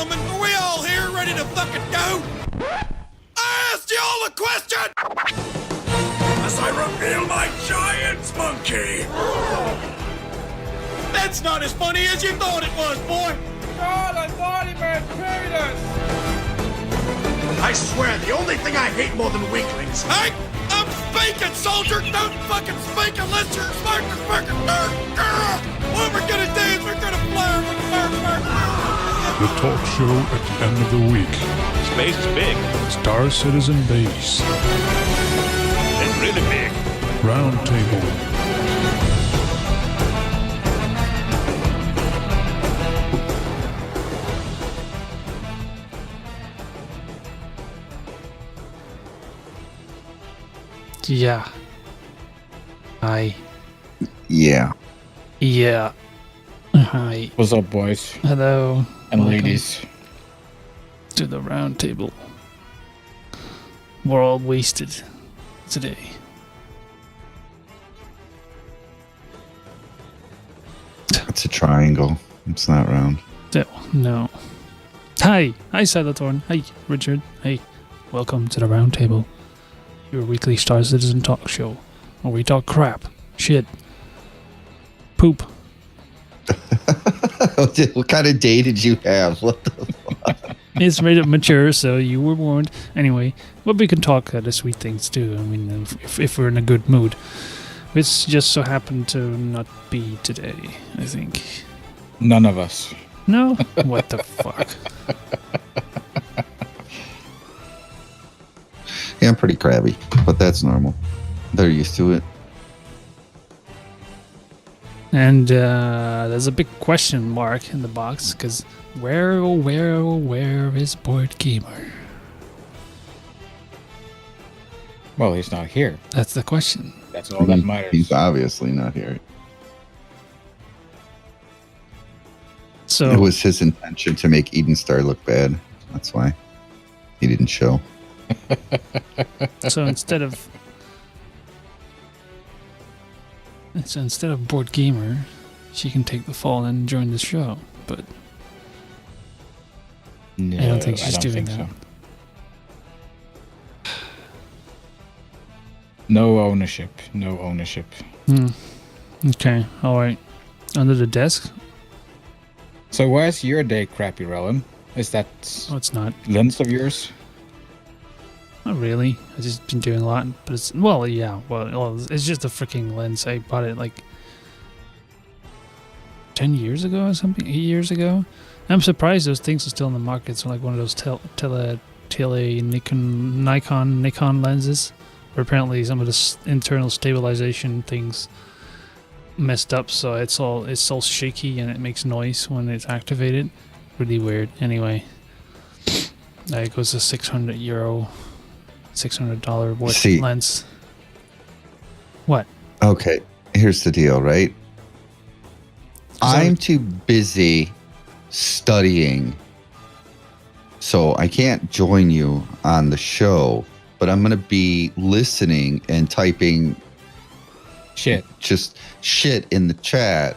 gentlemen, are we all here ready to fucking go? I asked y'all a question! As I reveal my giant's monkey! That's not as funny as you thought it was, boy! God, I thought he meant penis! I swear, the only thing I hate more than weaklings... Hey! I'm speaking, soldier! Don't fucking speak unless you're smart as fucking What we're gonna do is we're gonna fly over The talk show at the end of the week. Space is big. Star Citizen Base. It's really big. Round Table. Yeah. Hi. Yeah. Yeah. Hi. What's up, boys Hello. and Welcome ladies? to the round table. We're all wasted today. It's a triangle. It's not round. No. Hi. Hi, Salatorn. Hi, Richard. Hey. Welcome to the round table. Your weekly Star Citizen talk show, where we talk crap, shit, poop. What kind of day did you have? What the fuck? It's rated mature, so you were warned. Anyway, but we can talk the sweet things too. I mean, if we're in a good mood. Which just so happened to not be today, I think. None of us. No? What the fuck? Yeah, I'm pretty crabby, but that's normal. They're used to it. And there's a big question mark in the box, because where is Board Gamer? Well, he's not here. That's the question. That's all that matters. He's obviously not here. So It was his intention to make Eden Star look bad. That's why he didn't show. So instead of Board Gamer, she can take the fall and join the show. But No, I don't think she's doing think that. so. No ownership. No ownership. Okay, all right. Under the desk? So why's your day crappy, Rellim? Is that Oh, it's not. lens of yours? Not really. I've just been doing a lot, but it's it's just a freaking lens. I bought it like 10 years ago or something, 8 years ago. I'm surprised those things are still in the market. So like one of those Nikon lenses, where apparently some of the internal stabilization things messed up, so it's all shaky and it makes noise when it's activated. Really weird. Anyway, it goes to €600. $600 worth See. lens. What? Okay, here's the deal, right? I'm too busy studying, so I can't join you on the show, but I'm going to be listening and typing Shit. just shit in the chat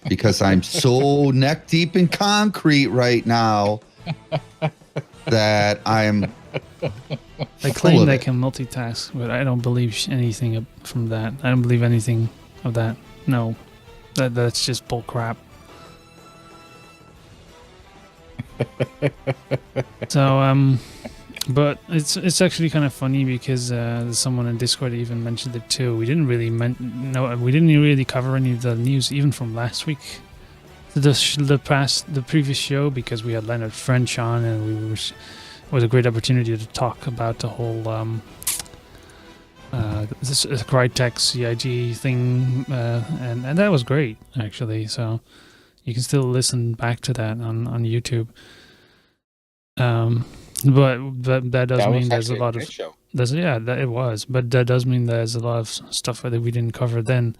because I'm so neck deep in concrete right now that I'm They full claim of they it. can multitask, but I don't believe anything from that. I don't believe anything of that. No, that's just bull crap. So but it's actually kind of funny because there's someone in Discord even mentioned it too. We didn't really we didn't really cover any of the news even from last week, the previous show, because we had Leonard French on and it was a great opportunity to talk about the whole this Crytek CIG thing, and that was great actually. So you can still listen back to that on YouTube. But that does mean there's a lot of it was, but that does mean there's a lot of stuff that we didn't cover then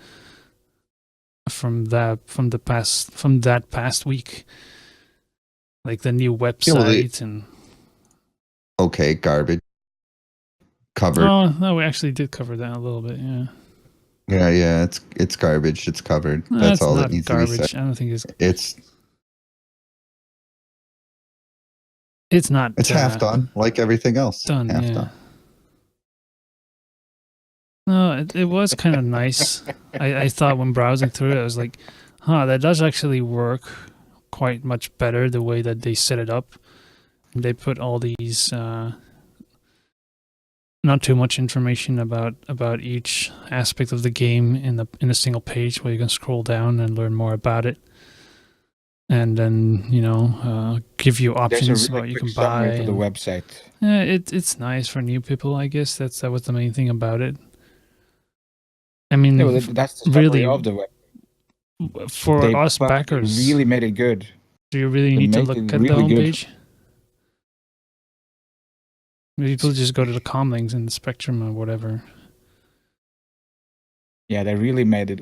from that past week, like the new website and okay, garbage covered. Oh no, we actually did cover that a little bit. Yeah, it's garbage. It's covered. No, That's it's all not that needs garbage. to be said. I don't think it's. It's It's not. It's half done, like everything else. Done. Half Yeah. done. No, it was kind of nice. I thought when browsing through it, I was like, that does actually work quite much better the way that they set it up. They put all these not too much information about each aspect of the game in a single page where you can scroll down and learn more about it. And then, give you options There's a what really you quick can buy. summary for the website. Yeah, it's nice for new people, I guess. That was the main thing about it. I mean, No, that's the summary really, of the web. for They us fucking backers, really made it good. do you really they need to make look it at the really good. homepage? People just go to the com links in the Spectrum or whatever. Yeah, they really made it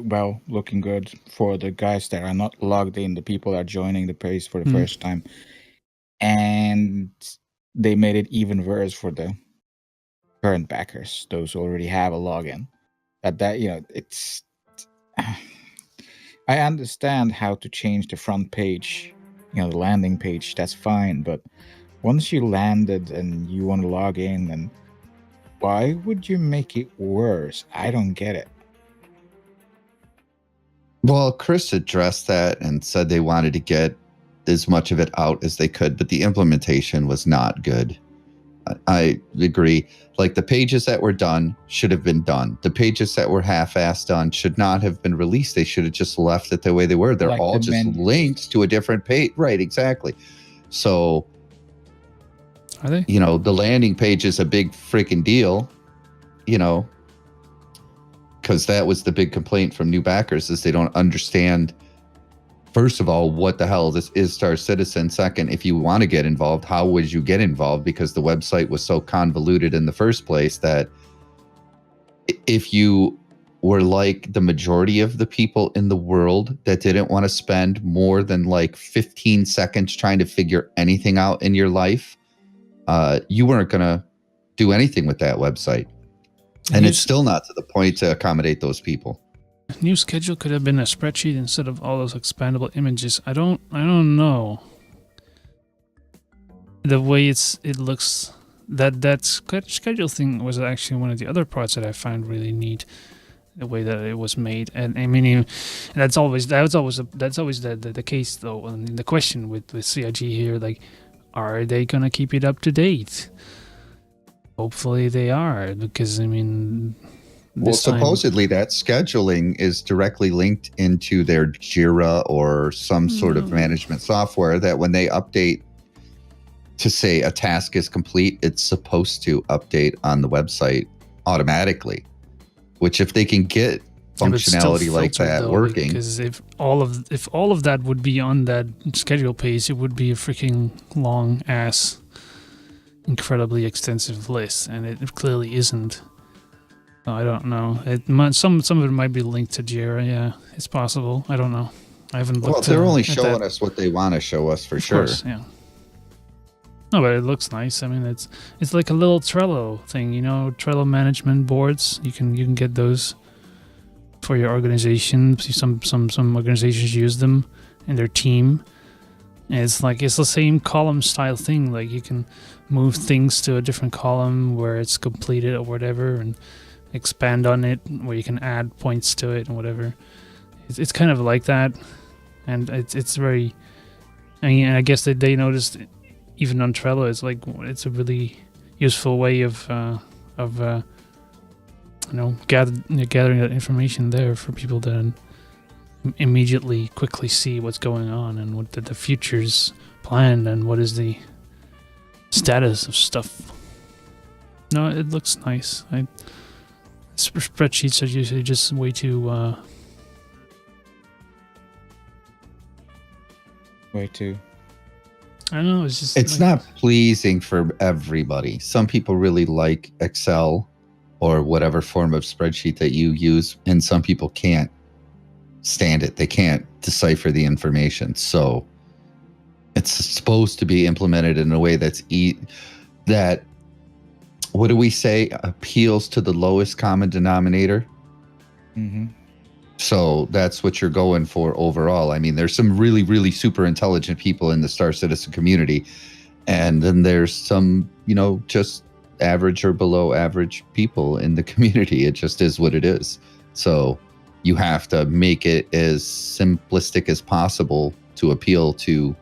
looking good for the guys that are not logged in, the people that are joining the page for the first time. And they made it even worse for the current backers, those who already have a login. It's I understand how to change the front page, the landing page, that's fine, but once you landed and you want to log in, then why would you make it worse? I don't get it. Well, Chris addressed that and said they wanted to get as much of it out as they could, but the implementation was not good. I agree. Like, the pages that were done should have been done. The pages that were half-assed done should not have been released. They should have just left it the way they were. They're Like all the just menus. linked to a different page. Right, exactly. So, Are they? the landing page is a big freaking deal, because that was the big complaint from new backers, is they don't understand, first of all, what the hell this is Star Citizen. Second, if you want to get involved, how would you get involved? Because the website was so convoluted in the first place that if you were like the majority of the people in the world that didn't want to spend more than like 15 seconds trying to figure anything out in your life, you weren't going to do anything with that website. And it's still not to the point to accommodate those people. New schedule could have been a spreadsheet instead of all those expandable images. I don't know. The way it looks, that schedule thing was actually one of the other parts that I found really neat. The way that it was made, and I mean, that's always the case though. And the question with CIG here, like, are they gonna keep it up to date? Hopefully they are, because I mean, well, supposedly that scheduling is directly linked into their Jira or some sort of management software that when they update to say a task is complete, it's supposed to update on the website automatically. Which, if they can get functionality like that though, working, because if all of that would be on that schedule page, it would be a freaking long ass, incredibly extensive list, and it clearly isn't. So I don't know. Some of it might be linked to Jira. Yeah, it's possible. I don't know. I haven't looked. well, they're only at showing that. us what they want to show us for Of sure. course, yeah. No, but it looks nice. I mean, it's like a little Trello thing, Trello management boards. You can get those for your organization. See, some organizations use them in their team. And it's the same column style thing. Like, you can move things to a different column where it's completed or whatever, and expand on it where you can add points to it and whatever. It's kind of like that, and it's very. I mean, I guess that they noticed. Even on Trello, it's a really useful way of gathering that information there for people to immediately, quickly see what's going on and what the future's planned and what is the status of stuff. No, it looks nice. Spreadsheets are usually just way too. Way too. I don't know. It's just. It's not pleasing for everybody. Some people really like Excel or whatever form of spreadsheet that you use, and some people can't stand it. They can't decipher the information. So it's supposed to be implemented in a way that's that, what do we say, appeals to the lowest common denominator. Mm-hmm. So that's what you're going for overall. I mean, there's some really, really super intelligent people in the Star Citizen community, And then there's some, just average or below average people in the community. It just is what it is. So you have to make it as simplistic as possible to appeal to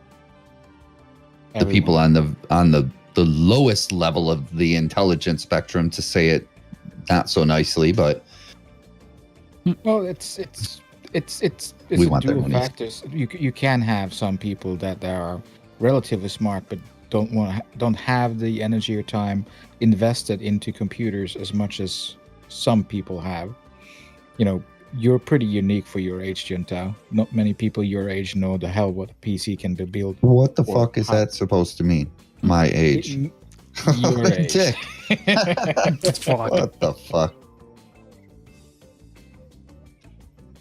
the people on the lowest level of the intelligence spectrum, to say it not so nicely, but well, it's we a want their dual monies. factors. You can have some people that are relatively smart but don't have the energy or time invested into computers as much as some people have. You're pretty unique for your age, Juntao. Not many people your age know the hell what a PC can be built. What the or fuck is how- that supposed to mean? My age. Your age. Dick. Fuck. What the fuck?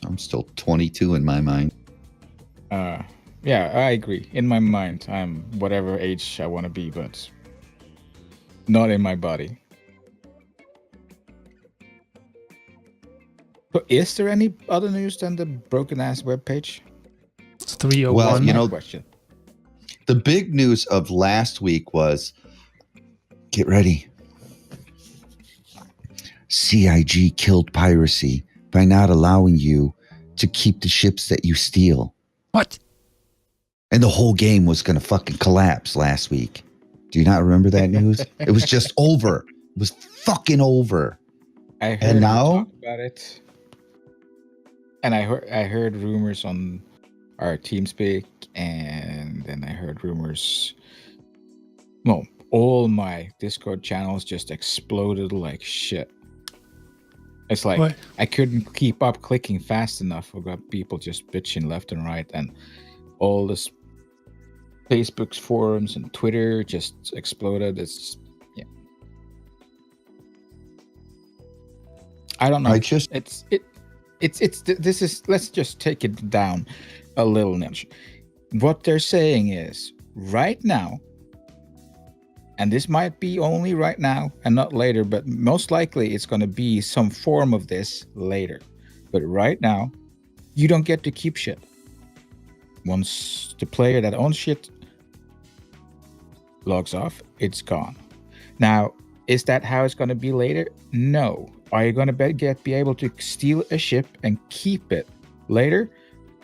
I'm still 22 in my mind. Yeah, I agree. In my mind, I'm whatever age I want to be, but not in my body. So is there any other news than the broken ass webpage? It's 301. Well, That's my you know, question. The big news of last week was, get ready. CIG killed piracy by not allowing you to keep the ships that you steal. What? And the whole game was going to fucking collapse last week. Do you not remember that news? It was just over. It was fucking over. I heard and you now? talk about it, and I heard rumors on our TeamSpeak, and then I heard rumors. Well, all my Discord channels just exploded like shit. It's like What? I couldn't keep up clicking fast enough. I got people just bitching left and right, and all this Facebook's forums and Twitter just exploded. It's yeah. I don't know. I just It's this is, let's just take it down a little notch. What they're saying is right now, and this might be only right now and not later, but most likely it's going to be some form of this later. But right now, you don't get to keep shit. Once the player that owns shit logs off, it's gone. Now, is that how it's going to be later? No. Are you going to be able to steal a ship and keep it later?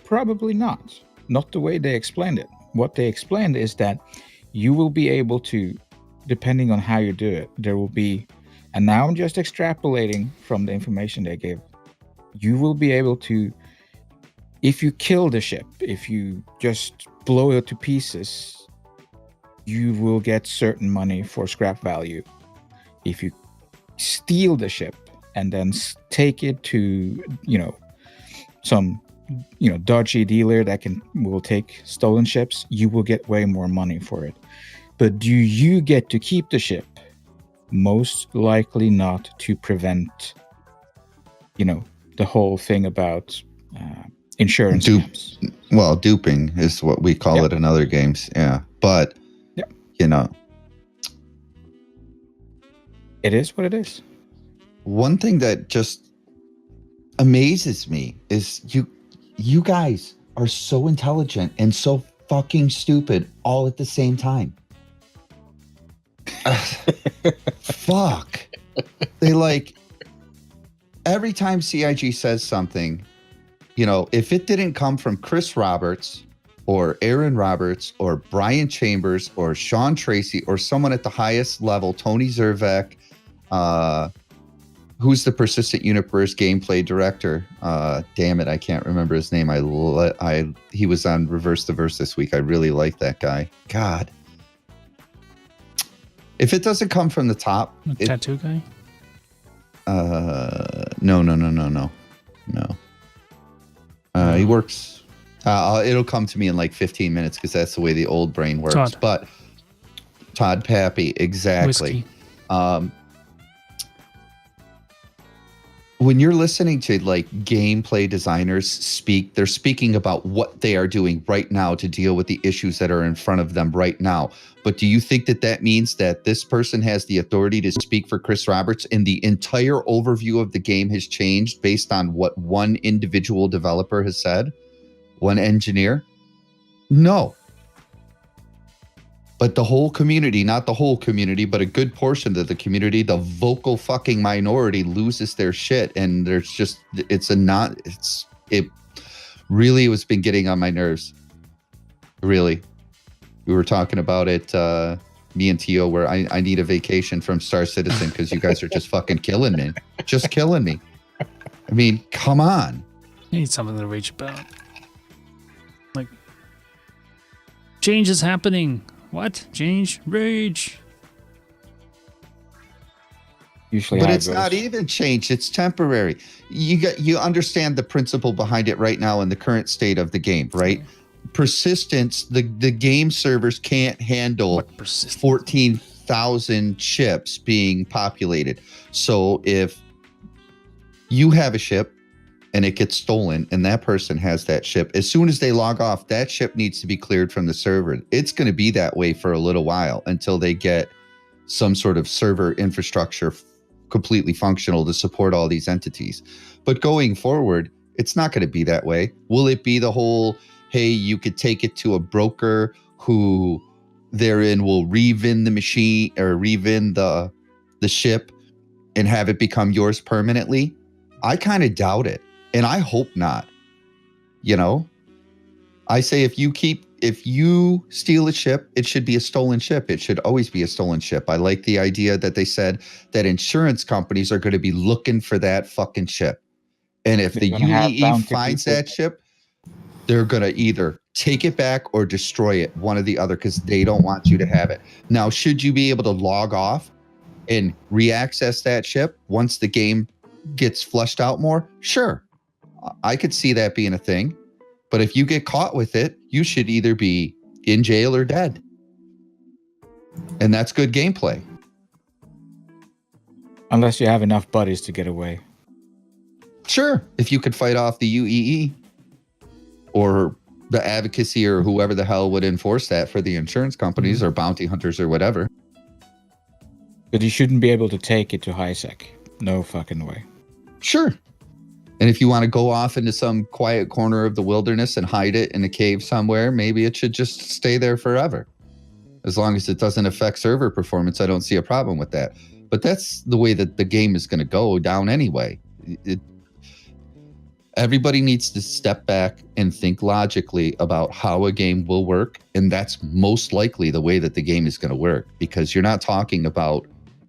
Probably not. Not the way they explained it. What they explained is that you will be able to, depending on how you do it, there will be, and now I'm just extrapolating from the information they gave, you will be able to, if you kill the ship, if you just blow it to pieces, you will get certain money for scrap value. If you steal the ship and then take it to, some, dodgy dealer that will take stolen ships, you will get way more money for it. But do you get to keep the ship? Most likely not, to prevent, the whole thing about insurance scams. Well, duping is what we call it in other games. Yeah. But, it is what it is. One thing that just amazes me is you guys are so intelligent and so fucking stupid all at the same time. Fuck. They every time CIG says something, if it didn't come from Chris Roberts or Aaron Roberts or Brian Chambers or Sean Tracy or someone at the highest level, Tony Zervak, who's the Persistent Universe gameplay director? Damn it, I can't remember his name. He was on Reverse the Verse this week. I really like that guy. God. If it doesn't come from the top, Tattoo guy? No. He works. It'll come to me in like 15 minutes because that's the way the old brain works. Todd. But Todd Pappy, exactly. Whiskey. When you're listening to gameplay designers speak, they're speaking about what they are doing right now to deal with the issues that are in front of them right now. But do you think that means that this person has the authority to speak for Chris Roberts and the entire overview of the game has changed based on what one individual developer has said? One engineer? No. But the whole community, not the whole community, but a good portion of the community, the vocal fucking minority loses their shit. And there's just, it really was been getting on my nerves. Really. We were talking about it, me and Tio, where I need a vacation from Star Citizen because you guys are just fucking killing me. Just killing me. I mean, come on. You need something to rage about. Like, change is happening. What? Change? Rage. Usually, but how it it's goes. not even change. It's temporary. You understand the principle behind it right now in the current state of the game, right? Persistence. The game servers can't handle 14,000 ships being populated. So if you have a ship and it gets stolen and that person has that ship, as soon as they log off, that ship needs to be cleared from the server. It's going to be that way for a little while until they get some sort of server infrastructure completely functional to support all these entities. But going forward, it's not going to be that way. Will it be the whole, hey, you could take it to a broker who therein will revin the machine or revin the ship and have it become yours permanently? I kind of doubt it. And I hope not. You know, I say if you steal a ship, it should be a stolen ship. It should always be a stolen ship. I like the idea that they said that insurance companies are going to be looking for that fucking ship. And if the UEE finds that ship, they're going to either take it back or destroy it, one or the other, because they don't want you to have it. Now, should you be able to log off and re-access that ship once the game gets flushed out more? Sure. I could see that being a thing. But if you get caught with it, you should either be in jail or dead. And that's good gameplay. Unless you have enough buddies to get away. Sure. If you could fight off the UEE or the advocacy or whoever the hell would enforce that for the insurance companies or bounty hunters or whatever. But you shouldn't be able to take it to HiSec. No fucking way. Sure. And if you want to go off into some quiet corner of the wilderness and hide it in a cave somewhere, maybe it should just stay there forever. As long as it doesn't affect server performance, I don't see a problem with that. But that's the way that the game is going to go down anyway. Everybody needs to step back and think logically about how a game will work. And that's most likely the way that the game is going to work, because you're not talking about,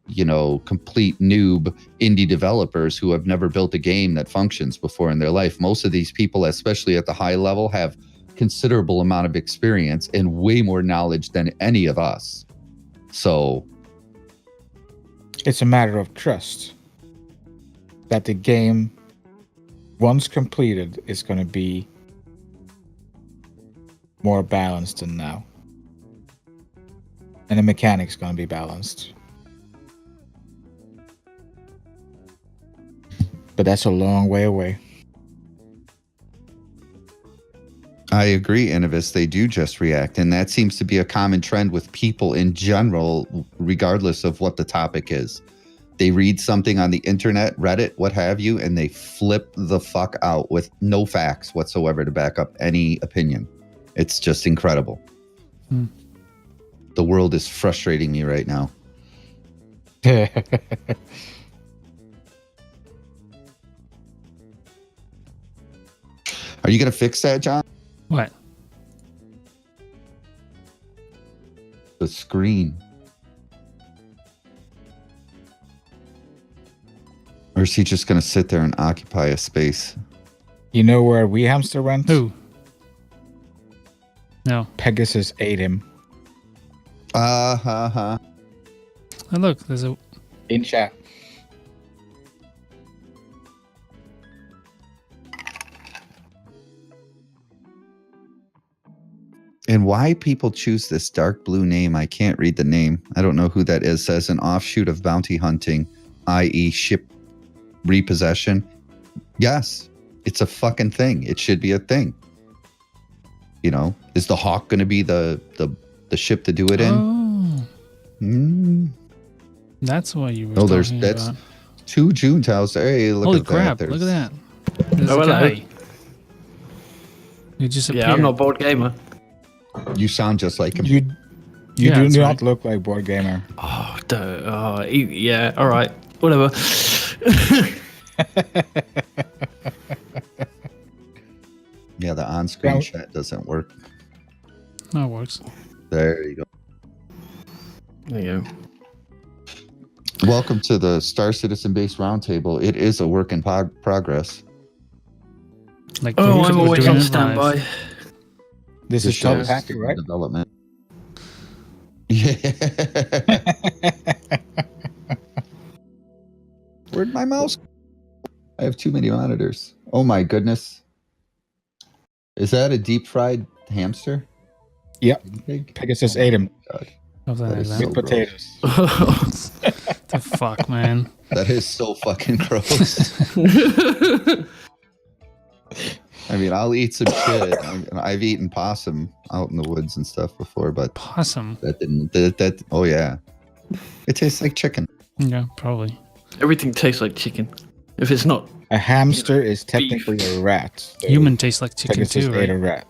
you know, complete noob indie developers who have never built a game that functions before in their life. Most of these people, especially at the high level, have considerable amount of experience and way more knowledge than any of us. So it's a matter of trust that the game, once completed, is going to be more balanced than now. And the mechanics going to be balanced. But that's a long way away. I agree, Innovis. They do just react. And that seems to be a common trend with people in general, regardless of what the topic is. They read something on the internet, Reddit, what have you, and they flip the fuck out with no facts whatsoever to back up any opinion. It's just incredible. The world is frustrating me right now. Are you going to fix that, John? What? The screen. Or is he just going to sit there and occupy a space? You know where Wee Hamster went? Who? No. Pegasus ate him. Oh, look, there's a... In chat. And why people choose this dark blue name, I can't read the name. I don't know who that is. Says an offshoot of bounty hunting, i.e. ship repossession. Yes, it's a fucking thing. It should be a thing. You know, is the Hawk going to be the ship to do it in? Oh. That's why you were talking that's about. 2 Junetowns. Hey, look Holy at crap, that. look at that. There's a hello. guy. You just appeared. Yeah, I'm not a board gamer. You sound just like him. You Yeah, do that's not right. look like board gamer. Oh, yeah. All right, whatever. Yeah, the on-screen Yeah. chat doesn't work. That works. There you go. There you go. Welcome to the Star Citizen Base Round Table. It is a work in progress. Like Oh, we're I'm always doing on it standby. live. This The is show top is hacker, still in right? development. Yeah. Where'd my mouse? I have too many monitors. Oh my goodness. Is that a deep fried hamster? Yep. Pig? Pegasus ate him God. Something That like is that. so with gross. potatoes. The fuck, man. That is so fucking gross. I mean, I'll eat some shit. I've eaten possum out in the woods and stuff before, but Possum. that didn't. Oh yeah, it tastes like chicken. Yeah, probably. Everything tastes like chicken. If it's not, A hamster is technically a rat. So Human tastes like chicken Pegasus too, ate a right?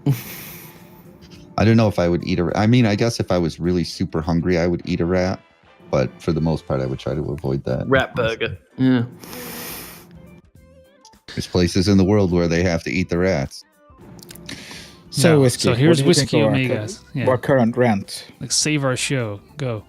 rat. I don't know if I would eat a. I mean, I guess if I was really super hungry, I would eat a rat. But for the most part, I would try to avoid that. rat burger. Yeah. There's places in the world where they have to eat the rats. So, No, Whiskey, so here's what do you think Whiskey of our Omega. Yeah. Our current rant. Like save our show. Go.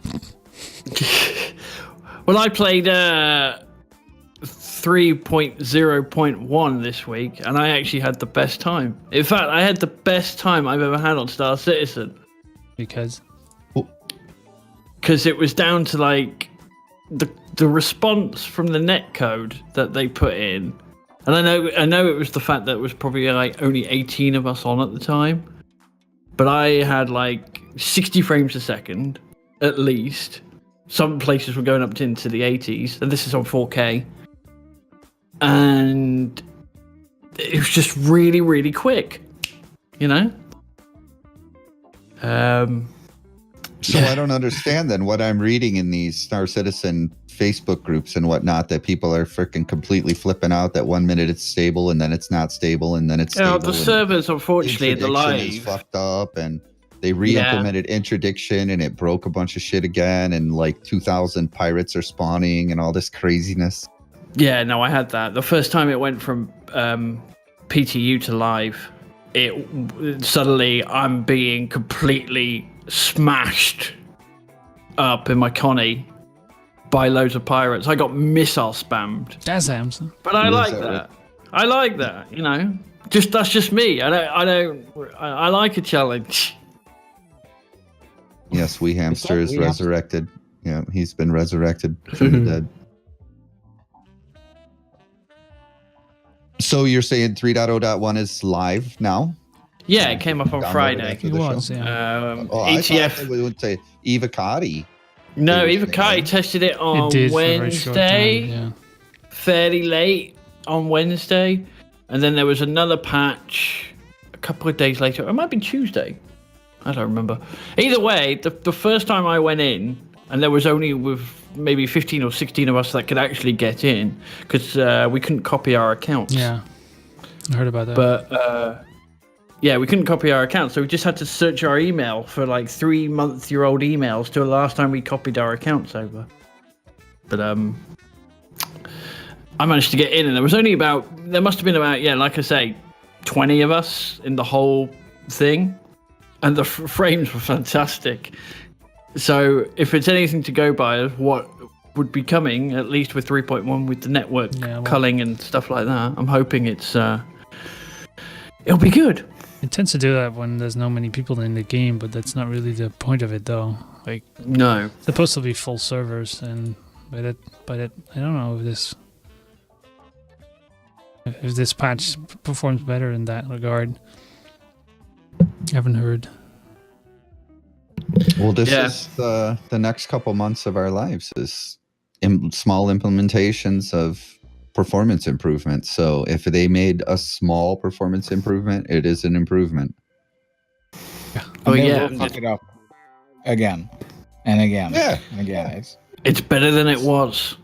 Well, I played 3.0.1 this week, and I actually had the best time. In fact, I had the best time I've ever had on Star Citizen. Because Because it was down to like the response from the netcode that they put in. And I know it was the fact that it was probably like only 18 of us on at the time. But I had like 60 frames a second, at least. Some places were going up into the 80s, and this is on 4K. And it was just really, really quick, you know? So I don't understand then what I'm reading in these Star Citizen Facebook groups and whatnot, that people are freaking completely flipping out that 1 minute it's stable and then it's not stable and then it's stable. The servers, unfortunately, in the Interdiction is live. fucked up, and they re-implemented interdiction and it broke a bunch of shit again, and like 2,000 pirates are spawning and all this craziness. Yeah, no, I had that. The first time it went from PTU to live, it suddenly I'm being completely smashed up in my Connie by loads of pirates. I got missile spammed. that's Samson. But I Is like that that. I like that, you know. That's just me. I like a challenge. Yes, We Hamster is We Hamster? resurrected. Yeah, he's been resurrected from the dead. So you're saying 3.0.1 is live now? Yeah, it came up on Download it Friday. after It the was, show? yeah. Oh, I thought ETF. they would say Eva Cotty. No, It was Eva Kai big, tested it on It did for a very short Wednesday. time, Fairly late on Wednesday, and then there was another patch a couple of days later. It might be Tuesday. I don't remember. Either way, the first time I went in, and there was only with maybe 15 or 16 of us that could actually get in because we couldn't copy our accounts. Yeah. I heard about that. But yeah, we couldn't copy our accounts, so we just had to search our email for like 3-month-old emails till the last time we copied our accounts over. But I managed to get in, and there must have been about, yeah, like I say, 20 of us in the whole thing, and the frames were fantastic. So if it's anything to go by of what would be coming, at least with 3.1 with the network culling and stuff like that, I'm hoping it'll be good. It tends to do that when there's not many people in the game, but that's not really the point of it, though. Like, No. it's supposed to be full servers, and by that, I don't know if this patch performs better in that regard. I haven't heard. Well, this Yeah. is the next couple months of our lives is small implementations of performance improvement. So if they made a small performance improvement, it is an improvement. Oh, And they yeah. will fuck it up again and again. Yeah. And again. It's better than it was.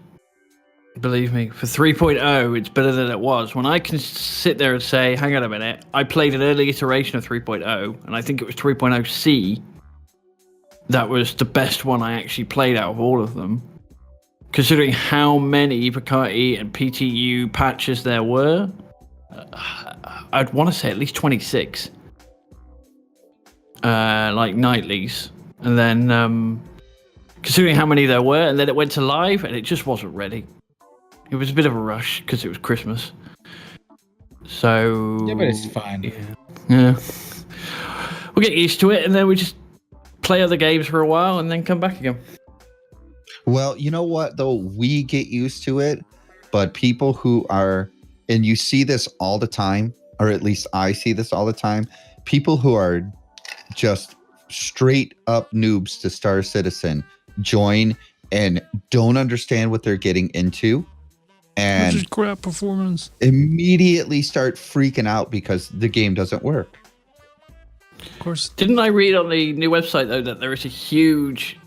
Believe me, for 3.0, it's better than it was. When I can sit there and say, hang on a minute, I played an early iteration of 3.0, and I think it was 3.0C, that was the best one I actually played out of all of them. Considering how many Ivocati and PTU patches there were, I'd want to say at least 26. Like nightlies. And then, considering how many there were, and then it went to live, and it just wasn't ready. It was a bit of a rush because it was Christmas. So... Yeah, but it's fine. Yeah. We'll get used to it, and then we just play other games for a while, and then come back again. Well, you know what, though? We get used to it, but people who are, and you see this all the time, or at least I see this all the time, people who are just straight up noobs to Star Citizen join and don't understand what they're getting into, and Which is crap performance. immediately start freaking out because the game doesn't work. Of course. Didn't I read on the new website, though, that there is a huge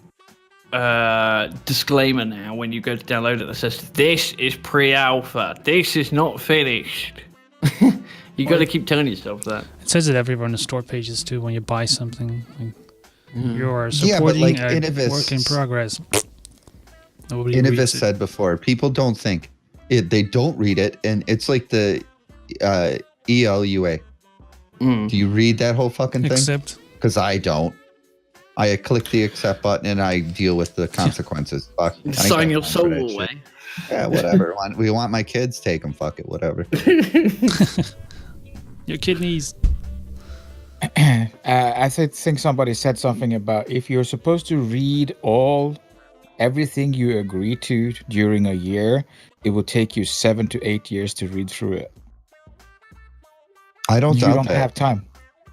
disclaimer now when you go to download it that says, this is pre-alpha, this is not finished. You got to keep telling yourself that. It says it everywhere on the store pages too when you buy something. Like, you are Yeah, but supporting like a Innovis- work in progress. Nobody Innovis reads it. said before, people don't think it, they don't read it, and it's like the ELUA. Do you read that whole fucking thing? Accept. Because I don't. I click the accept button and I deal with the consequences. Fuck. I ain't Sign got your time for soul that shit. away. Yeah, whatever. We want my kids, take them. Fuck it, whatever. Your kidneys. I think somebody said something about if you're supposed to read everything you agree to during a year, it will take you 7 to 8 years to read through it. I don't You doubt don't that. have time.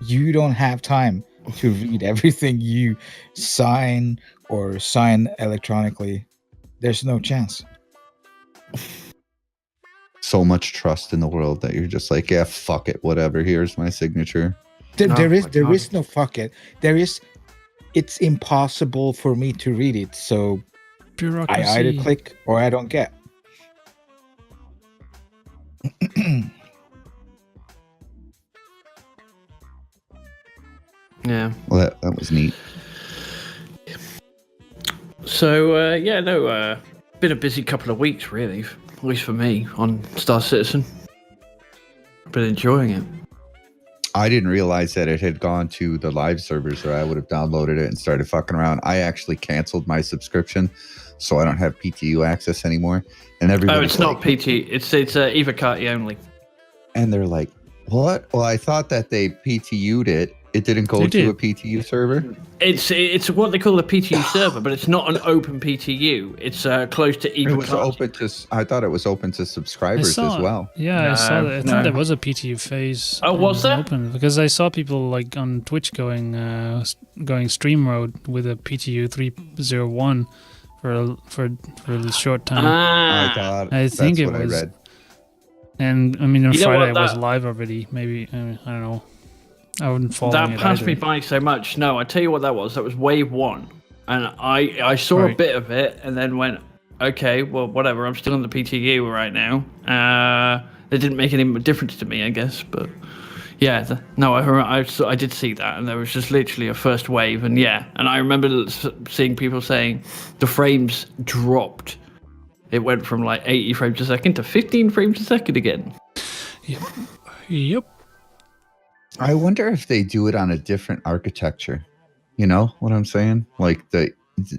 You don't have time to read everything you sign or sign electronically. There's no chance. So much trust in the world that you're just like, yeah, fuck it, whatever. Here's my signature. There Oh my is God. no fuck it. It's impossible for me to read it. So Bureaucracy. I either click or I don't get. Yeah. Well, that was neat. So, been a busy couple of weeks, really, at least for me, on Star Citizen. Been enjoying it. I didn't realize that it had gone to the live servers, or I would have downloaded it and started fucking around. I actually canceled my subscription, so I don't have PTU access anymore. And everybody, Oh, it's not PT. It's Ivocati only. And they're like, "What?" Well, I thought that they PTU'd it. It didn't go They to did. a PTU server. It's what they call a PTU server, but it's not an open PTU. It's close to It was Ivocati. open to. I thought it was open to subscribers as well. Yeah, I saw No, that. I no. thought there was a PTU phase. Oh, was there? Open because I saw people like on Twitch going stream mode with a PTU 301 for a short time. I Ah, thought. I think that's it what was. I read. And I mean, on You know Friday what, it was that- live already. Maybe I don't know. I wouldn't follow that it passed either. me by so much. No, I tell you what that was. That was Wave 1. And I saw a Right. bit of it and then went, okay, well, whatever. I'm still on the PTU right now. It didn't make any difference to me, I guess. But yeah, I did see that. And there was just literally a first wave. And yeah, and I remember seeing people saying the frames dropped. It went from like 80 frames a second to 15 frames a second again. Yep. I wonder if they do it on a different architecture. You know what I'm saying? Like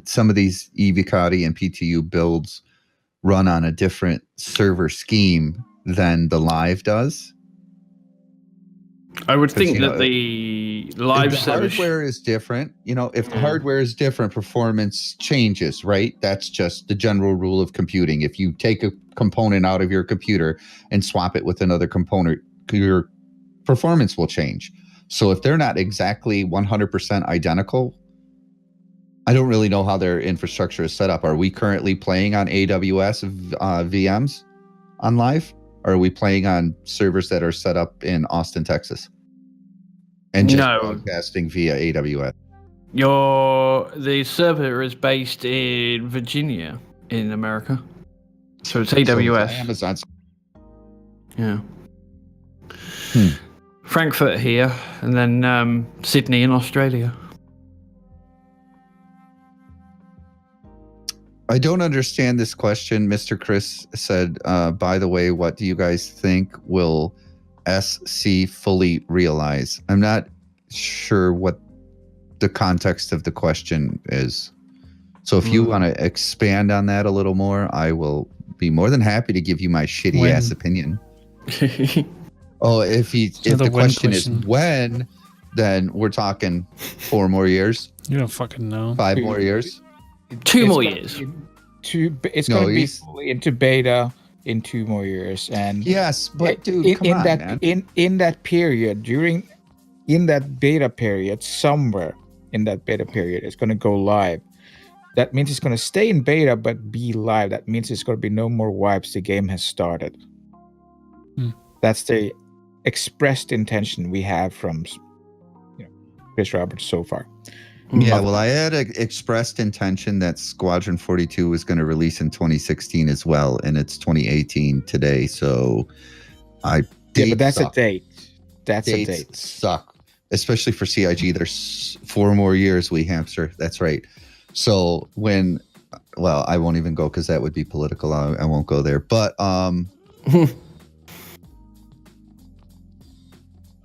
some of these Ivocati and PTU builds run on a different server scheme than the live does. I would think you know, that the live the service. hardware is different. You know, if the hardware is different, performance changes, right? That's just the general rule of computing. If you take a component out of your computer and swap it with another component, your performance will change. So if they're not exactly 100% identical, I don't really know how their infrastructure is set up. Are we currently playing on AWS VMs on live? Or are we playing on servers that are set up in Austin, Texas? And just No. broadcasting via AWS? The server is based in Virginia in America. So it's AWS. So Amazon's. Yeah. Frankfurt here, and then Sydney in Australia. I don't understand this question. Mr. Chris said, by the way, what do you guys think will SC fully realize? I'm not sure what the context of the question is. So if you want to expand on that a little more, I will be more than happy to give you my shitty ass opinion. Oh, if the question is when, then we're talking 4 more years. You don't fucking know. 5 more years. 2 more years. It's going to be fully into beta in 2 more years, and yes, but dude, in that period, in that beta period, somewhere in that beta period, it's going to go live. That means it's going to stay in beta but be live. That means it's going to be no more wipes. The game has started. That's the expressed intention we have from Chris Roberts so far. Yeah, well, I had expressed intention that Squadron 42 was going to release in 2016 as well, and it's 2018 today. So but that's a date. That's a date. Suck, especially for CIG. There's 4 more years, we hamster. That's right. So I won't even go because that would be political. I won't go there. But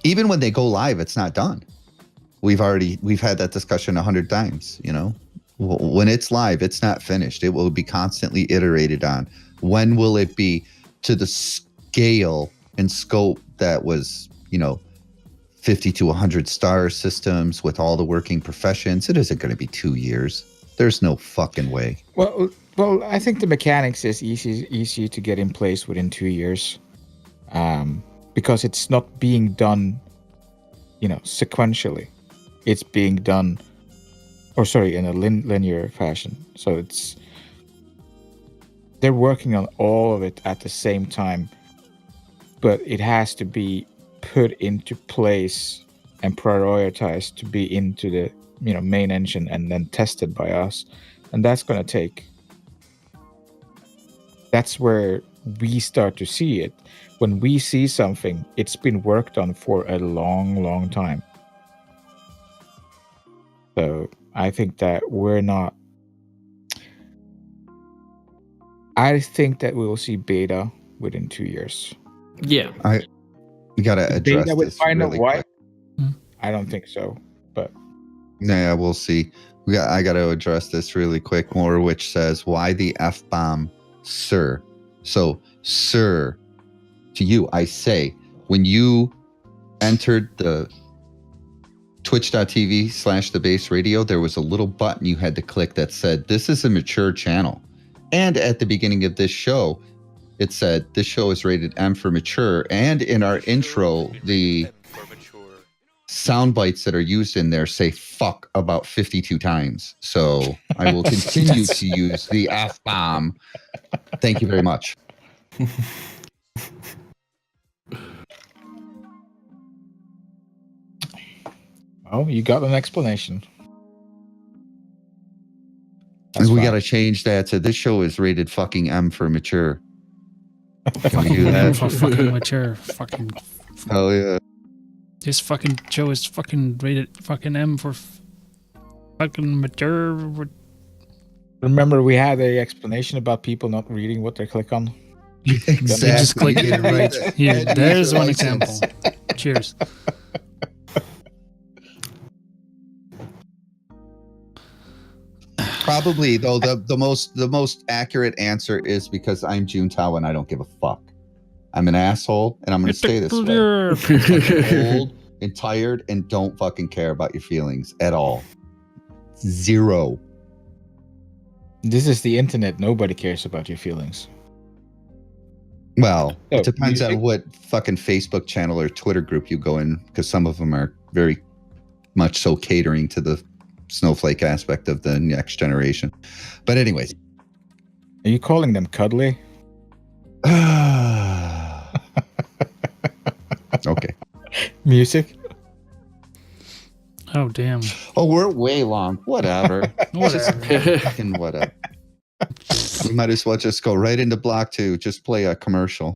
even when they go live, it's not done. We've had that discussion 100 times. When it's live, it's not finished. It will be constantly iterated on. When will it be to the scale and scope that was, 50 to 100 star systems with all the working professions? It isn't going to be 2 years. There's no fucking way. Well, I think the mechanics is easy to get in place within 2 years, because it's not being done, sequentially. It's being done, in a linear fashion. So they're working on all of it at the same time, but it has to be put into place and prioritized to be into the main engine and then tested by us, and that's going to take. That's where we start to see it. When we see something, it's been worked on for a long time. So I think that I think that we will see beta within 2 years. Yeah. We got to address beta with this final really wipe? quick. I don't think so, but yeah, we'll see. I got to address this really quick more, which says, why the F-bomb, sir? So, sir, to you, I say, when you entered the twitch.tv/TheBase Radio, there was a little button you had to click that said, this is a mature channel. And at the beginning of this show, it said, this show is rated M for mature. And in our intro, the sound bites that are used in there say fuck about 52 times. So I will continue to use the F-bomb. Thank you very much. Oh, you got an explanation. We got to change that to this show is rated fucking M for mature. Can we do that? For fucking mature. Fucking. Hell yeah. This fucking show is fucking rated fucking M for fucking mature. Remember, we had a explanation about people not reading what they click on. Exactly. You just click it right here. There's one example. Cheers. Probably though the most accurate answer is because I'm Juntao and I don't give a fuck. I'm an asshole and I'm gonna stay this way. I'm fucking old and tired and don't fucking care about your feelings at all. Zero. This is the internet. Nobody cares about your feelings. Well, it depends on what fucking Facebook channel or Twitter group you go in, because some of them are very much so catering to the snowflake aspect of the next generation. But anyways. Are you calling them cuddly? Okay. Music? Oh, damn. Oh, we're way long. Whatever. Fucking whatever. We might as well just go right into block 2. Just play a commercial.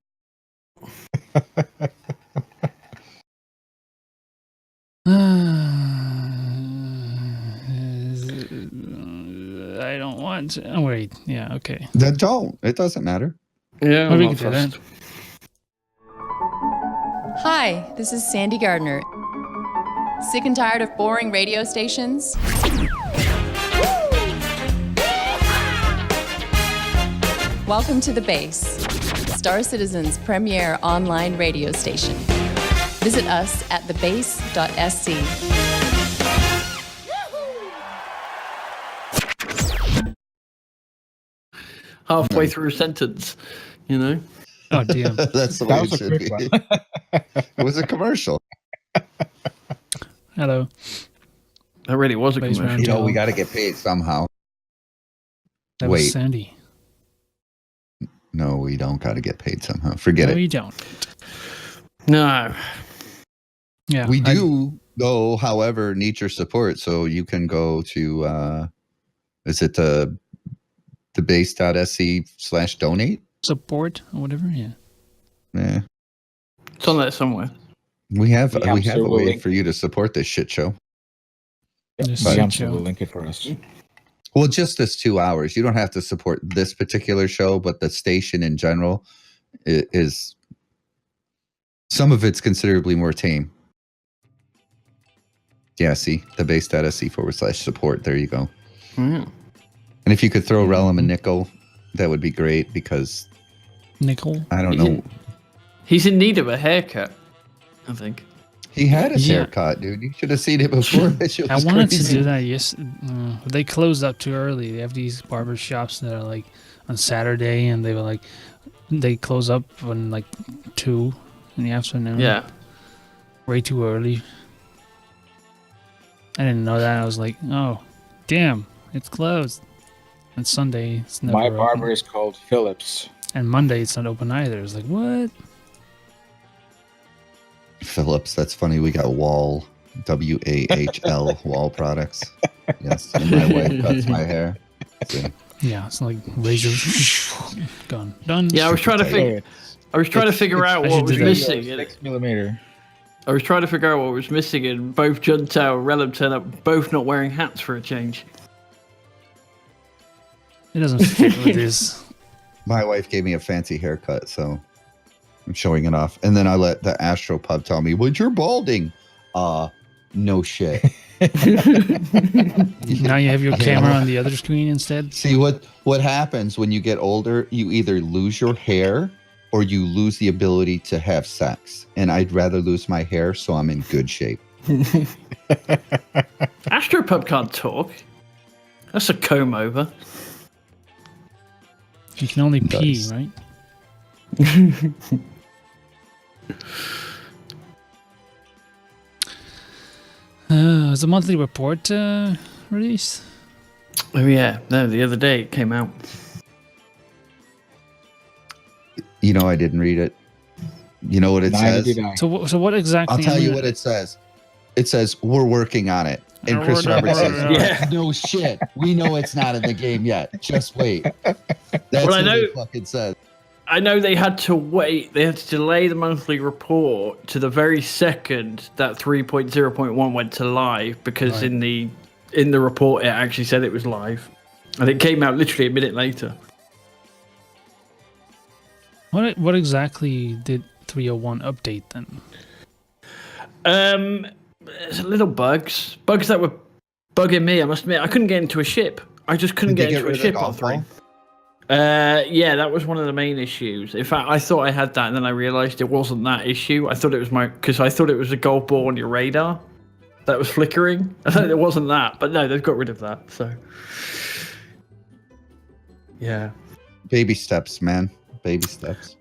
I don't want to. Oh, wait. Yeah, okay. Then don't. It doesn't matter. Yeah, Well, I'm we not can do that. fussed. Hi, this is Sandy Gardner. Sick and tired of boring radio stations? Welcome to The Base, Star Citizen's premier online radio station. Visit us at TheBase.sc. Halfway through a sentence, you know? Oh, damn. That's the way That it was a should quick be. one. It was a commercial. Hello. That really was a Base commercial. round. You know, we Joe. got to get paid somehow. That Wait. was Sandy. No, we don't got to get paid somehow. Forget No, it. we don't. No. Yeah. We do go, however, need your support. So you can go to, is it TheBase.sc/donate? Support or whatever, yeah. Yeah. It's on there somewhere. We have Yeah, we have so a we'll way link- for you to support this shit show. Just But shit Yamsa will show. link it for us. Well, just this 2 hours. You don't have to support this particular show, but the station in general is some of it's considerably more tame. Yeah, see, TheBase.sc/support. There you go. Yeah. And if you could throw Rellim a nickel, that would be great because Nickel. I don't know. He's in need of a haircut, I think. He had his Yeah. haircut, dude. You should have seen it before. That shit I was wanted to crazy. do that. Yes, they closed up too early. They have these barber shops that are like on Saturday, and they were like they close up on like 2 in the afternoon. Yeah. way too early. I didn't know that. I was like, oh, damn, it's closed. And Sunday, it's never My open. barber is called Phillips. And Monday, it's not open either. It's like, what? Phillips, that's funny. We got Wall, WAHL, Wall products. Yes, and my wife cuts my hair. See? Yeah, it's like razor gone done. Yeah, I was trying to figure. I was trying to figure out I what should was do that. missing. 6mm. I was trying to figure out what was missing, and both Juntao and Rellim turned up, both not wearing hats for a change. It doesn't fit with this. My wife gave me a fancy haircut, so I'm showing it off. And then I let the Astro Pub tell me, "Well, you're balding." No shit. Now you have your camera on the other screen instead. See what happens when you get older? You either lose your hair or you lose the ability to have sex. And I'd rather lose my hair, so I'm in good shape. Astropub can't talk. That's a comb over. You can only pee, Nice. right? Is the monthly report released? Oh yeah, no, the other day it came out. You know, I didn't read it. You know what it Neither says? did I. So what exactly? I'll tell you what it says. It says, "We're working on it." And Chris Roberts says, Yeah. "No shit. We know it's not in the game yet. Just wait." That's Well, I what know- it fucking says. I know they had to wait. They had to delay the monthly report to the very second that 3.0.1 went to live because Right. in the report it actually said it was live, and it came out literally a minute later. What exactly did 301 update then? There's little bugs that were bugging me. I must admit, I couldn't get into a ship. I just couldn't Did they get get into a rid of the ship on golf 3. ball? Yeah, that was one of the main issues. In fact, I thought I had that, and then I realized it wasn't that issue. I thought it was because I thought it was a golf ball on your radar that was flickering. I thought it wasn't that, but no, they've got rid of that. So, yeah, Baby steps, man. Baby steps.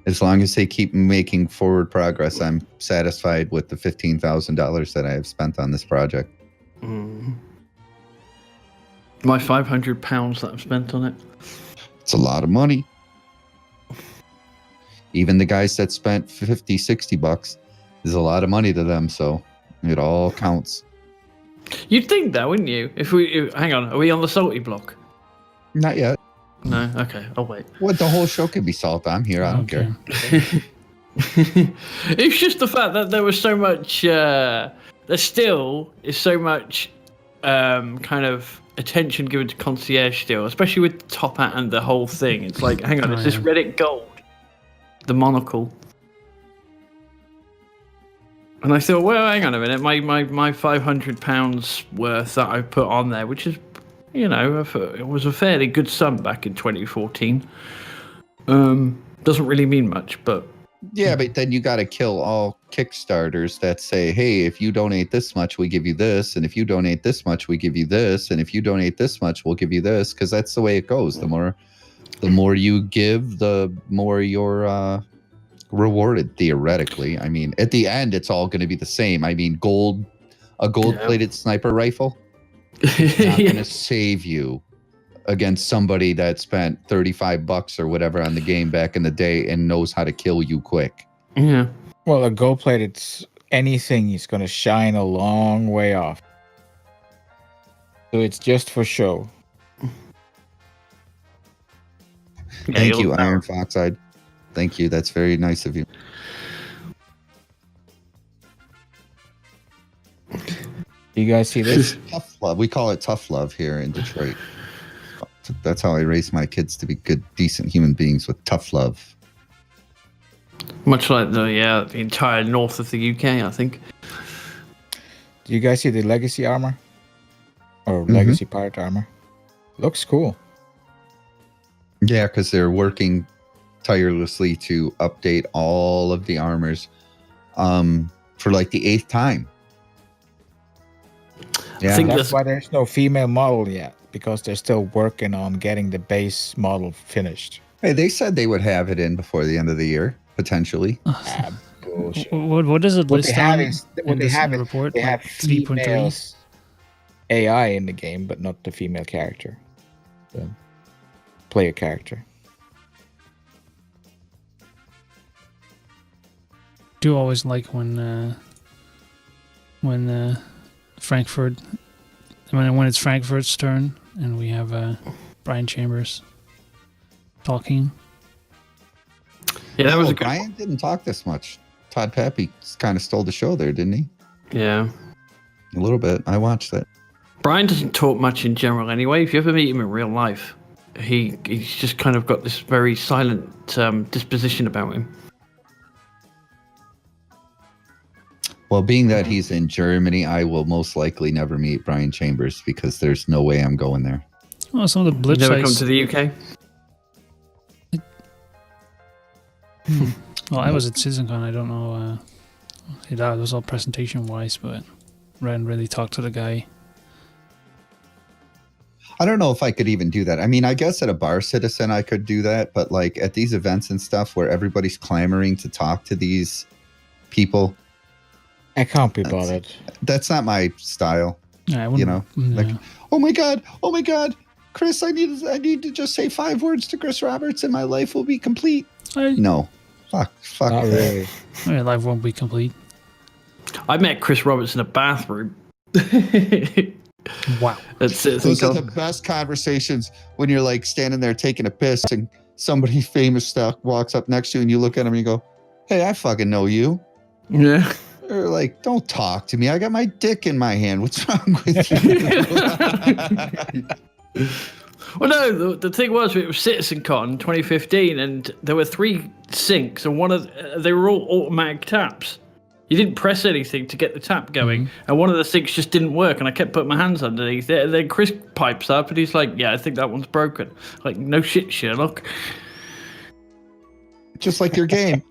As long as they keep making forward progress, I'm satisfied with the $15,000 that I have spent on this project. my £500 that I've spent on it. It's a lot of money. Even the guys that spent 50, 60 bucks is a lot of money to them, so it all counts. You'd think that, wouldn't you? Hang on, are we on the salty block? Not yet. No, okay, I'll wait. What, the whole show can be salt. I'm here. I don't Okay. care. It's just the fact that there was so much. There still is so much kind of attention given to concierge still, especially with the top hat and the whole thing. It's like, hang on, is this Reddit gold? The monocle. And I thought, well, hang on a minute, my £500 worth that I put on there, which is, you know, it was a fairly good sum back in 2014. Doesn't really mean much, but... Yeah, but then you got to kill all Kickstarters that say, hey, if you donate this much, we give you this. And if you donate this much, we give you this. And if you donate this much, we'll give you this. Because that's the way it goes. The more you give, the more you're rewarded, theoretically. I mean, at the end, it's all going to be the same. I mean, a gold-plated sniper rifle is not going to save you against somebody that spent $35 or whatever on the game back in the day and knows how to kill you quick. Yeah. Well, a gold-plated anything is going to shine a long way off. So it's just for show. Thank you, Iron Foxide. Thank you. That's very nice of you. You guys see this? Tough love. We call it tough love here in Detroit. That's how I raise my kids to be good, decent human beings with tough love. Much like the entire north of the UK, I think. Do you guys see the legacy armor? Or legacy pirate armor? Looks cool. Yeah, because they're working tirelessly to update all of the armors for like the 8th time. Yeah, I think that's why there's no female model yet, because they're still working on getting the base model finished. Hey, they said they would have it in before the end of the year, potentially. Bullshit. What does it list on in this report? They have 3.3 females AI in the game, but not the female character, the player character. Do always like when Frankfurt, when it's Frankfurt's turn and we have Brian Chambers talking. Yeah, that was a good Brian didn't talk this much. Todd Pappy kind of stole the show there, didn't he? Yeah. A little bit. I watched that. Brian doesn't talk much in general anyway. If you ever meet him in real life, he's just kind of got this very silent disposition about him. Well, being that he's in Germany, I will most likely never meet Brian Chambers because there's no way I'm going there. Well, some of the blitz Never come to the UK? Well, I was at CitizenCon. I don't know. That was all presentation-wise, but I didn't really talk to the guy. I don't know if I could even do that. I mean, I guess at a bar citizen I could do that, but like at these events and stuff where everybody's clamoring to talk to these people, I can't be bothered. That's not my style. Yeah, you know, like, oh my god, Chris, I need to just say 5 words to Chris Roberts and my life will be complete. No, fuck. Not really. My life won't be complete. I met Chris Roberts in a bathroom. Wow. Those are the best conversations when you're like standing there taking a piss and somebody famous stuff walks up next to you and you look at him and you go, hey, I fucking know you. Yeah. Or like, don't talk to me. I got my dick in my hand. What's wrong with you? Well, no, the thing was, it was CitizenCon 2015, and there were 3 sinks, and they were all automatic taps. You didn't press anything to get the tap going, and one of the sinks just didn't work, and I kept putting my hands underneath it, and then Chris pipes up, and he's like, yeah, I think that one's broken. Like, no shit, Sherlock. Just like your game.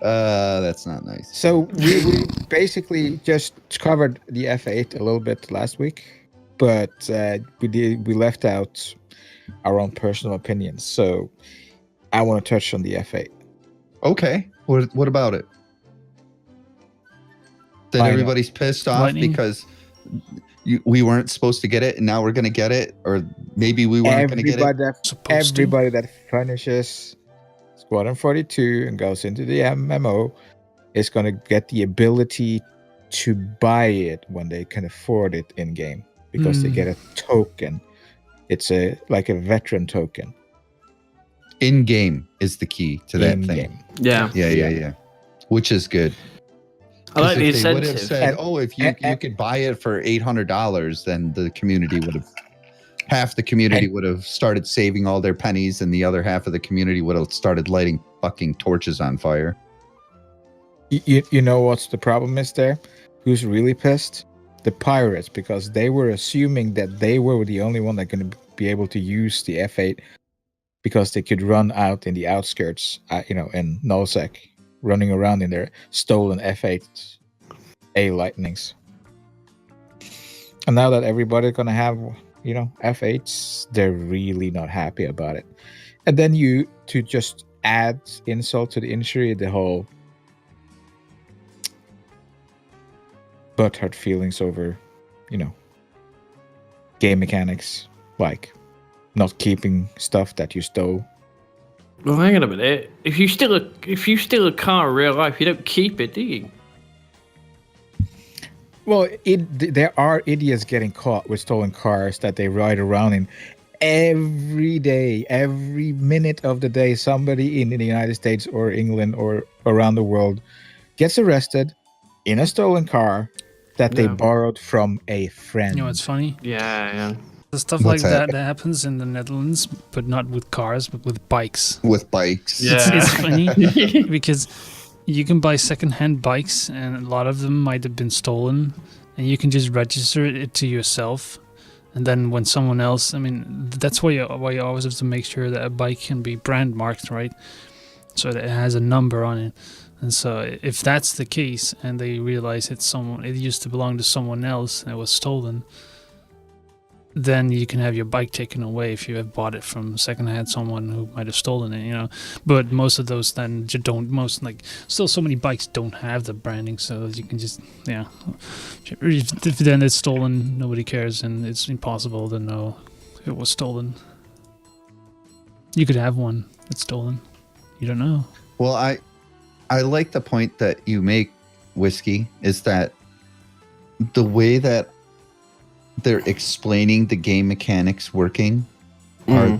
That's not nice. So we basically just covered the F8 a little bit last week, but we left out our own personal opinions. So I want to touch on the F8. Okay. What about it? That everybody's pissed off because we weren't supposed to get it, and now we're going to get it, or maybe we weren't going to get it. Everybody that finishes Squadron 42 and goes into the MMO is going to get the ability to buy it when they can afford it in game, because they get a token. It's like a veteran token. In game is the key to that thing. Yeah. Yeah. Which is good. I like the if they would have incentive. said, "Oh, if you could buy it for $800," then the community would have half the community would have started saving all their pennies, and the other half of the community would have started lighting fucking torches on fire. You know what's the problem is there? Who's really pissed? The pirates, because they were assuming that they were the only one that going to be able to use the F8 because they could run out in the outskirts, in nullsec, running around in their stolen F8 A lightnings. And now that everybody's going to have, F8s, they're really not happy about it. And then to just add insult to the injury, the whole butthurt feelings over, game mechanics, like not keeping stuff that you stole. Well, hang on a minute. If you steal a car in real life, you don't keep it, do you? Well, there are idiots getting caught with stolen cars that they ride around in every day, every minute of the day. Somebody in the United States or England or around the world gets arrested in a stolen car that they borrowed from a friend. You know what's funny? Yeah. The stuff like that happens in the Netherlands, but not with cars, but with bikes. With bikes. Yeah. It's funny because you can buy secondhand bikes, and a lot of them might have been stolen, and you can just register it to yourself. And then when someone else, that's why you always have to make sure that a bike can be brand marked, right? So that it has a number on it. And so if that's the case, and they realize it used to belong to someone else and it was stolen, then you can have your bike taken away if you have bought it from secondhand someone who might have stolen it, But most of those then still so many bikes don't have the branding, so you can just, If then it's stolen, nobody cares, and it's impossible to know it was stolen. You could have one that's stolen. You don't know. Well, I like the point that you make, Whiskey, is that the way that they're explaining the game mechanics working are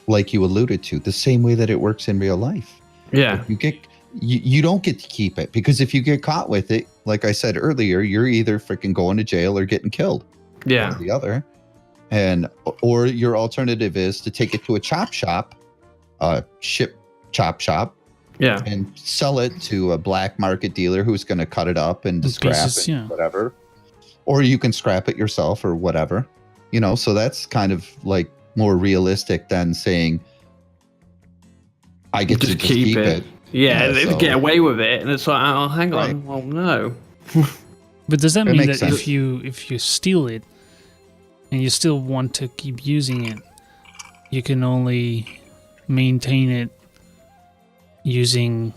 like you alluded to, the same way that it works in real life. Yeah. You don't get to keep it, because if you get caught with it, like I said earlier, you're either freaking going to jail or getting killed. Yeah. One or the other. Or your alternative is to take it to a chop shop, chop shop. Yeah. And sell it to a black market dealer who's going to cut it up and scrap it, whatever. Or you can scrap it yourself or whatever. So that's kind of like more realistic than saying, I get to just keep it. Yeah, they get away with it. And it's like, oh, hang on. Right. Well, no. But does that mean that sense. if you steal it and you still want to keep using it, you can only maintain it using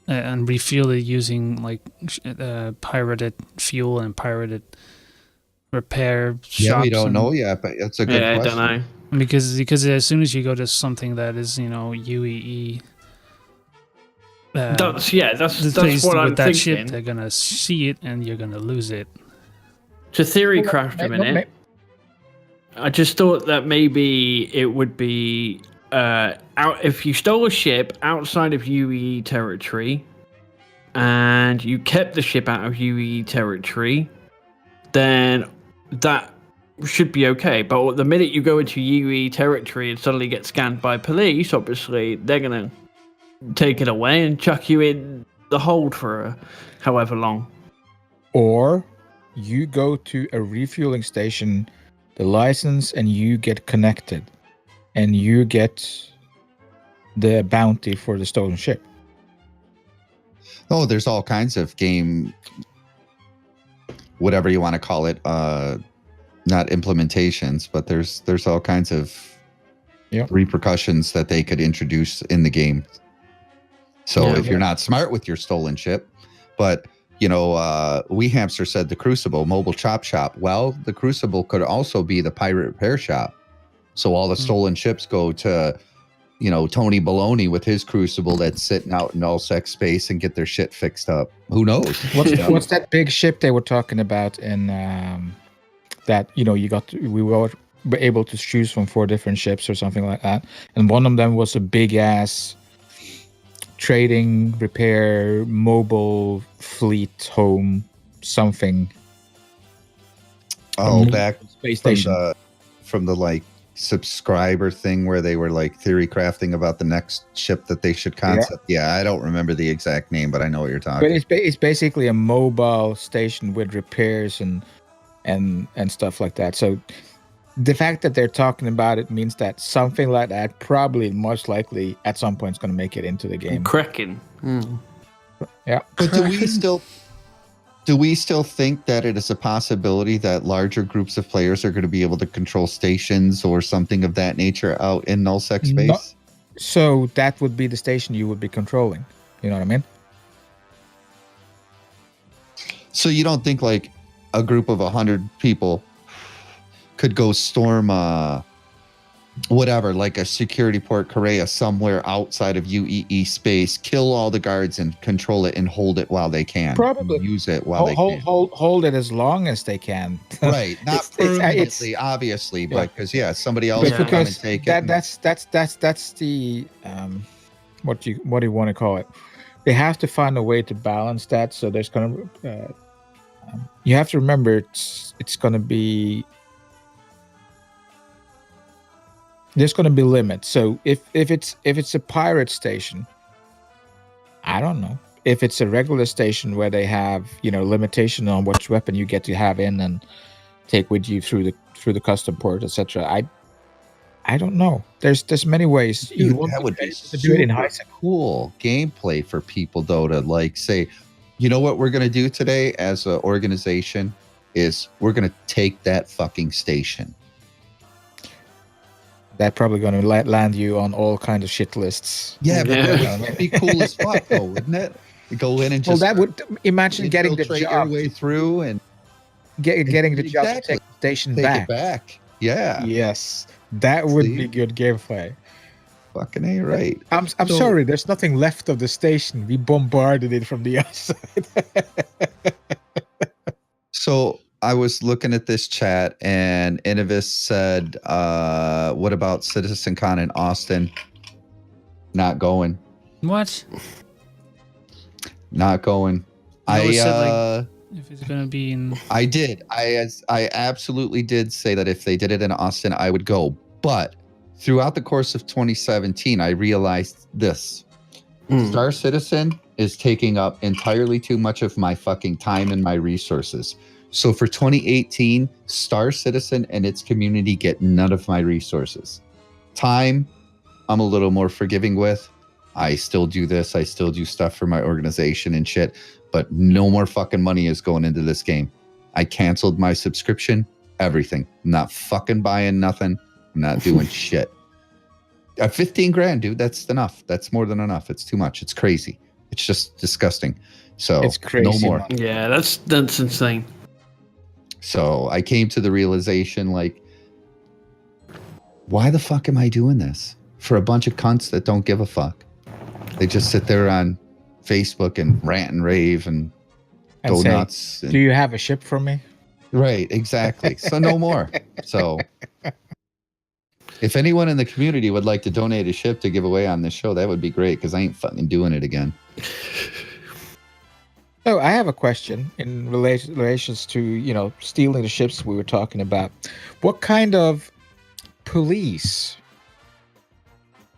and refuel it using like pirated fuel and pirated repair shops? Yeah, we don't know yet, but it's a good question. I don't know. Because as soon as you go to something that is UEE, that's what I'm that thinking. ship, they're gonna see it and you're gonna lose it. To theory craft a minute. I just thought that maybe it would be if you stole a ship outside of UE territory and you kept the ship out of UE territory, then that should be okay. But the minute you go into UE territory and suddenly get scanned by police, obviously they're gonna take it away and chuck you in the hold for however long. Or you go to a refueling station, the license, and you get connected. And you get the bounty for the stolen ship. Oh, there's all kinds of game, whatever you want to call it, not implementations, but there's all kinds of repercussions that they could introduce in the game. So if you're not smart with your stolen ship, but We Hamster said the Crucible mobile chop shop. Well, the Crucible could also be the pirate repair shop. So all the stolen ships go to, Tony Baloney with his Crucible that's sitting out in nullsec space and get their shit fixed up. Who knows? What's that big ship they were talking about in that, we were able to choose from 4 different ships or something like that. And one of them was a big ass trading, repair, mobile, fleet, home, something. Oh, back space from station. from the like subscriber thing where they were like theory crafting about the next ship that they should concept. Yeah, I don't remember the exact name, but I know what you're talking. But it's basically a mobile station with repairs and stuff like that. So the fact that they're talking about it means that something like that probably most likely at some point is going to make it into the game. Cracking. Yeah. But do we still think that it is a possibility that larger groups of players are going to be able to control stations or something of that nature out in nullsec space? No. So that would be the station you would be controlling. You know what I mean? So you don't think like a group of 100 people could go storm whatever, like a security port Korea somewhere outside of UEE space, kill all the guards and control it and hold it while they can. Probably. Use it while they can. Hold it as long as they can. Right. Not permanently, it's obviously, but because somebody else will come and take it. That's the what do you want to call it? They have to find a way to balance that. So there's gonna you have to remember it's gonna be. There's going to be limits. So if it's a pirate station, I don't know. If it's a regular station where they have limitation on which weapon you get to have in and take with you through the custom port, etc. I don't know. There's many ways. Dude, that would be to do it in high cool gameplay for people though to like say, you know what we're going to do today as an organization is we're going to take that fucking station. That's probably going to land you on all kinds of shit lists. Yeah, but that would be cool as fuck, though, wouldn't it? Go in and just. Well, that would imagine getting the job your way through and getting the job to take the station back. It back. Yeah. Yes, that would be good gameplay. Fucking A, right? I'm sorry. There's nothing left of the station. We bombarded it from the outside. So. I was looking at this chat and Innovis said, what about CitizenCon in Austin? Not going. What? Not going. If it's going to be in... I did. I absolutely did say that if they did it in Austin, I would go. But throughout the course of 2017, I realized this. Star Citizen is taking up entirely too much of my fucking time and my resources. So for 2018, Star Citizen and its community get none of my resources. Time, I'm a little more forgiving with. I still do this. I still do stuff for my organization and shit. But no more fucking money is going into this game. I canceled my subscription. Everything. I'm not fucking buying nothing. I'm not doing shit. 15 grand, dude. That's enough. That's more than enough. It's too much. It's crazy. It's just disgusting. So it's crazy, no more. Yeah, that's insane. So I came to the realization, like, why the fuck am I doing this? For a bunch of cunts that don't give a fuck. They just sit there on Facebook and rant and rave and go say, nuts. Do you have a ship for me? Right, exactly. So no more. So if anyone in the community would like to donate a ship to give away on this show, that would be great because I ain't fucking doing it again. So I have a question in relations to, stealing the ships we were talking about. What kind of police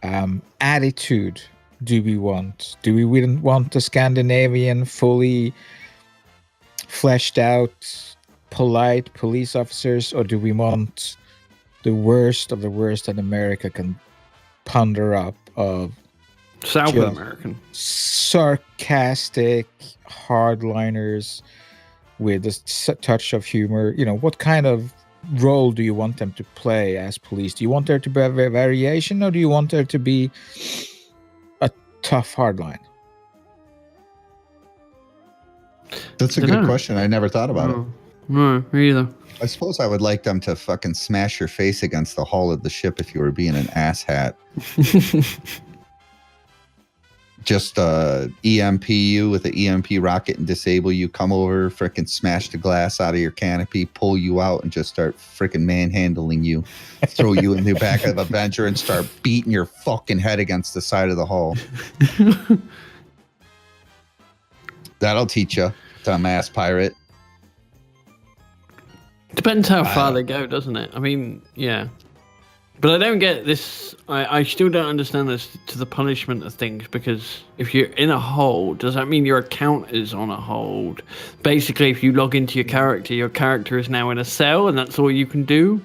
attitude do we want? Do we want the Scandinavian, fully fleshed out, polite police officers, or do we want the worst of the worst that America can ponder up of South American sarcastic hardliners with a touch of humor? What kind of role do you want them to play as police? Do you want there to be a variation, or do you want there to be a tough hardline? That's a good question. I never thought about it. No, me either. I suppose I would like them to fucking smash your face against the hull of the ship if you were being an asshat. just EMP you with an EMP rocket and disable you, come over, frickin' smash the glass out of your canopy, pull you out, and just start frickin' manhandling you, throw you in the back of the Avenger and start beating your fucking head against the side of the hull. That'll teach you, dumbass pirate. Depends how far they go, doesn't it? I mean, yeah. But I don't get this. I still don't understand this to the punishment of things, because if you're in a hold, does that mean your account is on a hold? Basically, if you log into your character is now in a cell and that's all you can do?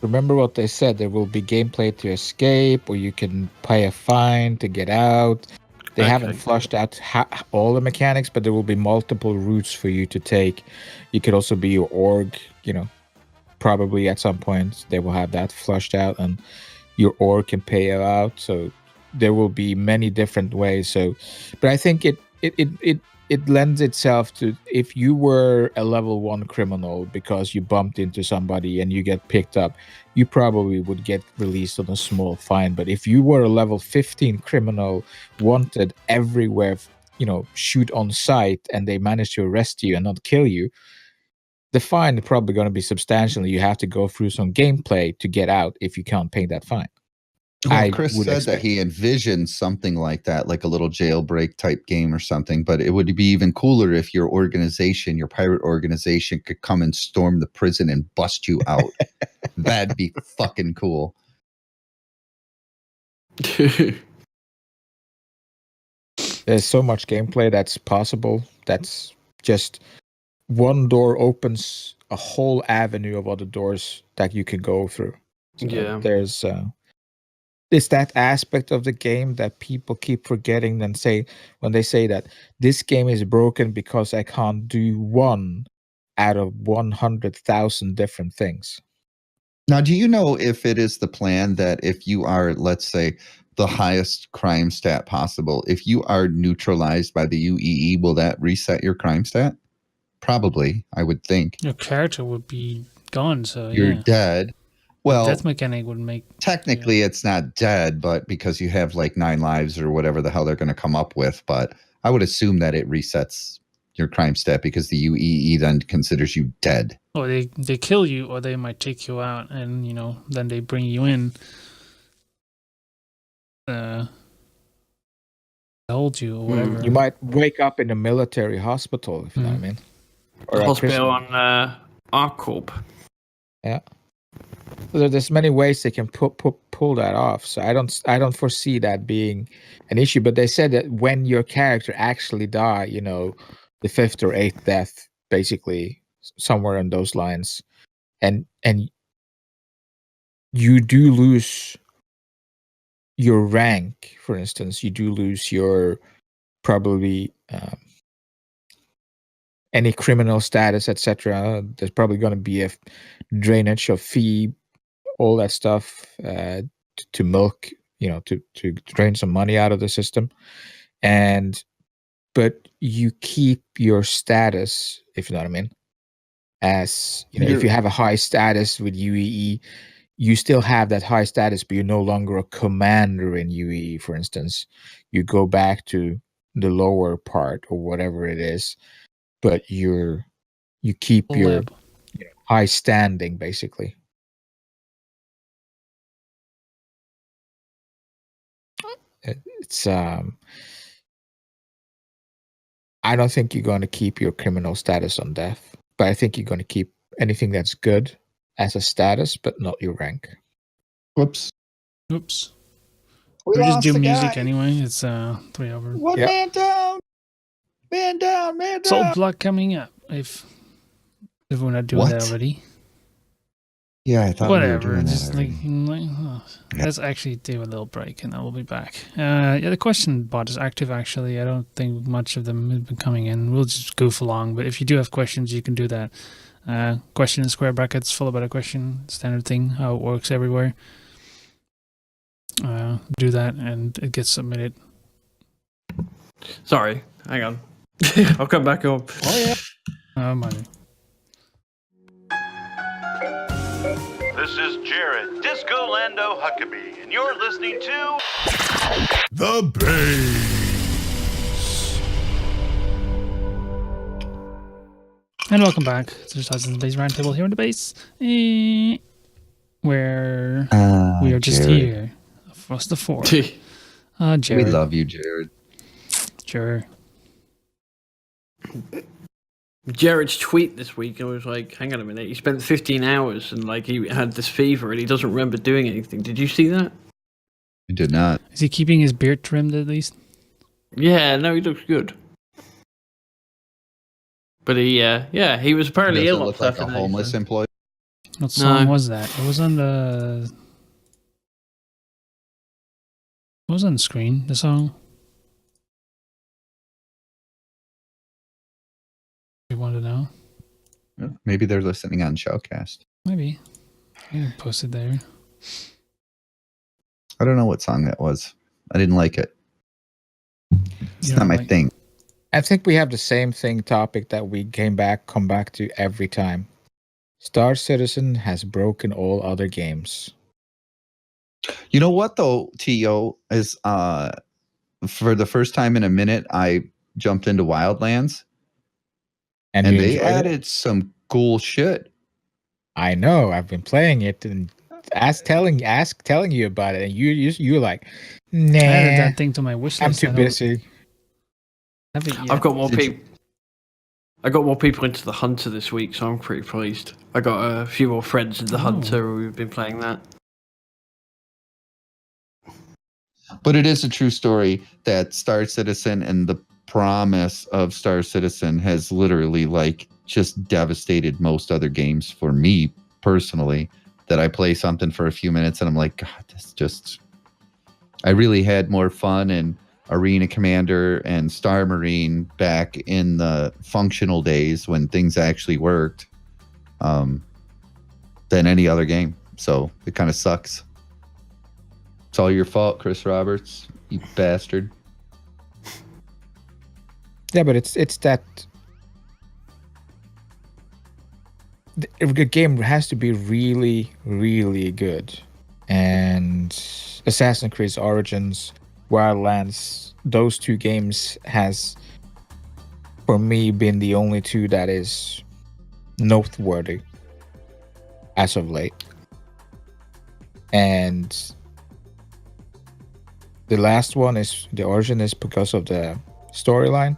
Remember what they said, there will be gameplay to escape, or you can pay a fine to get out. They haven't flushed out all the mechanics, but there will be multiple routes for you to take. You could also be your org, you know. Probably at some point they will have that flushed out, and your org can pay you out. So there will be many different ways. So, but I think it lends itself to, if you were a level 1 criminal because you bumped into somebody and you get picked up, you probably would get released on a small fine. But if you were a level 15 criminal wanted everywhere, you know, shoot on sight, and they managed to arrest you and not kill you, the fine is probably going to be substantial. You have to go through some gameplay to get out if you can't pay that fine. Well, Chris said that he envisioned something like that, like a little jailbreak type game or something, but it would be even cooler if your organization, your pirate organization, could come and storm the prison and bust you out. That'd be fucking cool. There's so much gameplay that's possible. That's just one door opens a whole avenue of other doors that you can go through. So yeah. There's that aspect of the game that people keep forgetting and say when they say that this game is broken because I can't do one out of 100,000 different things. Now, do you know if it is the plan that if you are, let's say, the highest crime stat possible, if you are neutralized by the UEE, will that reset your crime stat? Probably, I would think. Your character would be gone, so you're dead. Well, the death mechanic would make... Technically, it's not dead, but because you have like 9 lives or whatever the hell they're going to come up with. But I would assume that it resets your crime stat because the UEE then considers you dead. Or they kill you, or they might take you out, and, you know, then they bring you in. Hold you, or whatever. You might wake up in a military hospital, if you know what I mean. Or hospital on ArcCorp. Yeah. So there's many ways they can pull that off. So I don't foresee that being an issue. But they said that when your character actually die, you know, the 5th or 8th death, basically somewhere in those lines, and you do lose your rank. For instance, you do lose your probably any criminal status, etc. There's probably going to be a drainage of fee, all that stuff to milk, you know, to drain some money out of the system. But you keep your status, if you know what I mean. As you know, if you have a high status with UEE, you still have that high status, but you're no longer a commander in UEE, for instance. You go back to the lower part or whatever it is. But you keep your high standing, basically. It's I don't think you're going to keep your criminal status on death, but I think you're going to keep anything that's good as a status, but not your rank. Whoops. Oops. We just do music anyway. It's 3 over. One man down. Man down, man down. Salt block coming up. If we're not doing that already. Yeah, I thought whatever. We were doing just that let's actually do a little break, and then we'll be back. Yeah, the question bot is active. Actually, I don't think much of them have been coming in. We'll just goof along. But if you do have questions, you can do that. Question in square brackets followed by a question. Standard thing. How it works everywhere. Do that, and it gets submitted. Sorry, hang on. I'll come back up. Oh yeah. Oh my. This is Jared Disco Lando Huckabee, and you're listening to The Base. And welcome back to the TheBase Round Table here on the base, where we are just Jared. here, us the four. Jared. We love you, Jared. Sure. Jared's tweet this week, I was like, hang on a minute, he spent 15 hours and like he had this fever and he doesn't remember doing anything. Did you see that? I did not. Is he keeping his beard trimmed at least? Yeah, no, he looks good. But he was apparently Does it ill. look like a homeless employee? What song was that? It was on the... What was on the screen, the song? You want to know? Maybe they're listening on Showcast. Maybe. I posted there. I don't know what song that was. I didn't like it. It's not my thing. I think we have the same topic that we come back to every time. Star Citizen has broken all other games. You know what though, T.O. is for the first time in a minute I jumped into Wildlands and they added some cool shit. I know. I've been playing it and telling you about it, and you're like, nah. I added that thing to my wish list. I'm too busy. I've got more people. I got more people into the Hunter this week, so I'm pretty pleased. I got a few more friends in the Hunter. We've been playing that. But it is a true story that Star Citizen and the promise of Star Citizen has literally like just devastated most other games for me personally. That I play something for a few minutes and I'm like, God, this just... I really had more fun in Arena Commander and Star Marine back in the functional days when things actually worked than any other game. So it kind of sucks. It's all your fault, Chris Roberts, you bastard. Yeah, but it's that the game has to be really, really good. And Assassin's Creed Origins, Wildlands, those two games has, for me, been the only two that is noteworthy as of late. And the last one is the Origin is because of the storyline,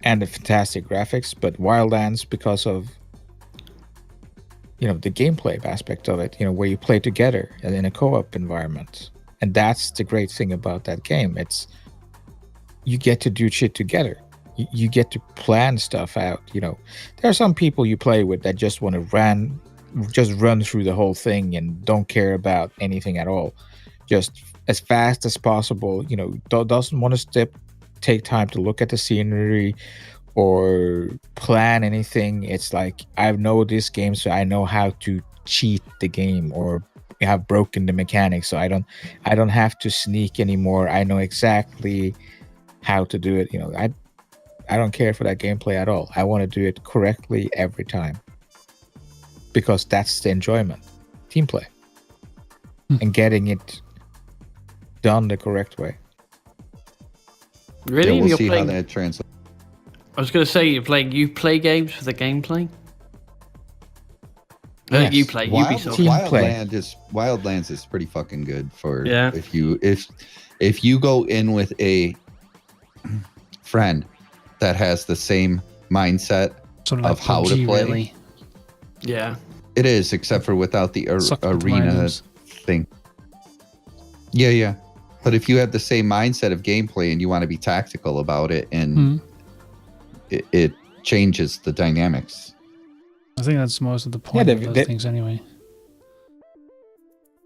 and the fantastic graphics, but Wildlands because of the gameplay aspect of it, where you play together in a co-op environment. And that's the great thing about that game. It's you get to do shit together. You get to plan stuff out. There are some people you play with that just want to run through the whole thing and don't care about anything at all. Just as fast as possible, doesn't want to take time to look at the scenery or plan anything. It's like, I know this game, so I know how to cheat the game or have broken the mechanics, so I don't have to sneak anymore. I know exactly how to do it. I don't care for that gameplay at all. I want to do it correctly every time, because that's the enjoyment, team play, and getting it done the correct way. Really? Yeah, we'll You're see playing... how that translates. I was going to say you play games for the gameplay. Yes. You play Ubisoft. Wildlands is pretty fucking good for if you go in with a friend that has the same mindset Sort of like of how to PUBG, play. Really. Yeah. It is, except for without the arena randoms. thing. Yeah. But if you have the same mindset of gameplay and you want to be tactical about it, and it changes the dynamics. I think that's most of the point of those things anyway.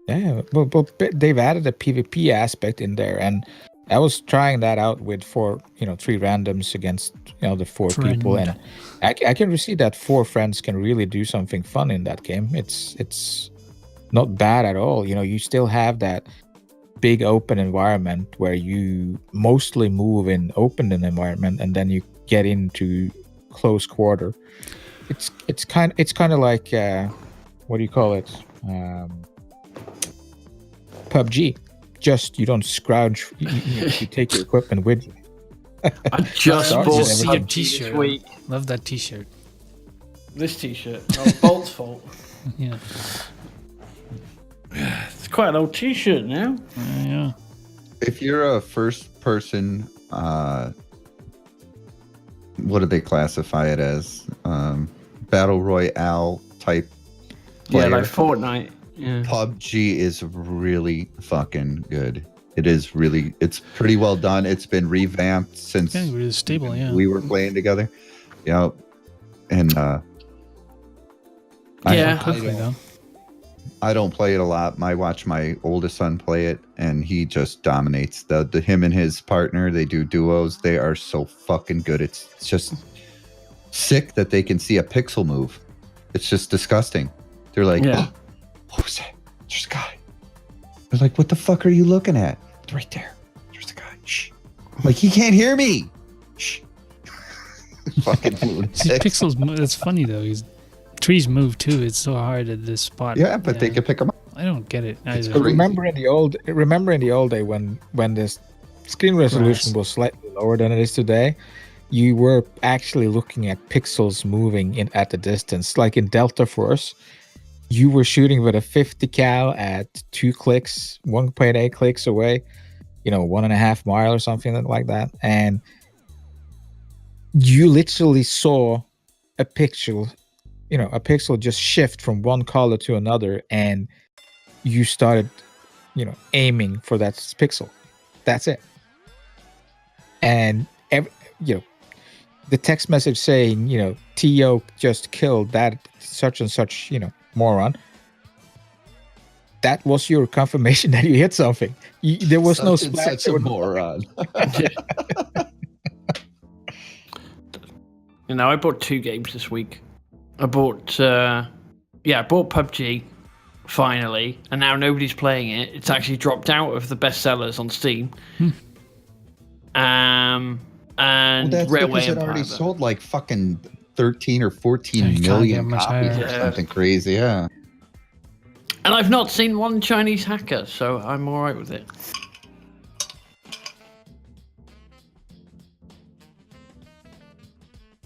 Yeah, but they've added a PvP aspect in there, and I was trying that out with 3 randoms against the 4 people, and I can see that 4 friends can really do something fun in that game. It's not bad at all. You still have that big open environment where you mostly move in open environment, and then you get into close quarter. It's kind of like what do you call it? PUBG. you don't scrounge. You take your equipment with you. I just Sorry, bought just see your PUBG t-shirt. this week. Love that t-shirt. This t-shirt. Oh, Bolt's fault. Yeah. It's quite an old t-shirt now. Yeah. If you're a first person, what do they classify it as? Battle Royale type player. Yeah, like Fortnite. Yeah. PUBG is really fucking good. It's pretty well done. It's been revamped since It's getting really stable, yeah. we were playing together. Yeah. And Yeah. Hopefully, though. I don't play it a lot. I watch my oldest son play it, and he just dominates. Him and his partner, they do duos. They are so fucking good. It's just sick that they can see a pixel move. It's just disgusting. They're like, Yeah. oh, what was that? There's a guy. They're like, what the fuck are you looking at? It's right there. There's a guy. Shh. I'm like, he can't hear me. Shh. Fucking See, lunatic. pixels, that's funny, though. Trees move, too. It's so hard at this spot. Yeah, but they can pick them up. I don't get it. It's either. crazy. Remember in the old day when this screen resolution was slightly lower than it is today, you were actually looking at pixels moving at the distance. Like in Delta Force, you were shooting with a 50 cal at 2 clicks, 1.8 clicks away, 1.5 mile or something like that, and you literally saw a pixel just shift from one color to another, and you started, aiming for that pixel. That's it. And the text message saying, TO just killed that such and such, moron. That was your confirmation that you hit something. There was no Such and splash. such a moron. I bought 2 games this week. I bought PUBG finally, and now nobody's playing it. It's actually dropped out of the bestsellers on Steam. And That's Railway because it Empire. already sold like fucking 13 or 14 Yeah, you can't million get much copies higher. or Yeah. something crazy. Yeah. And I've not seen one Chinese hacker, so I'm all right with it.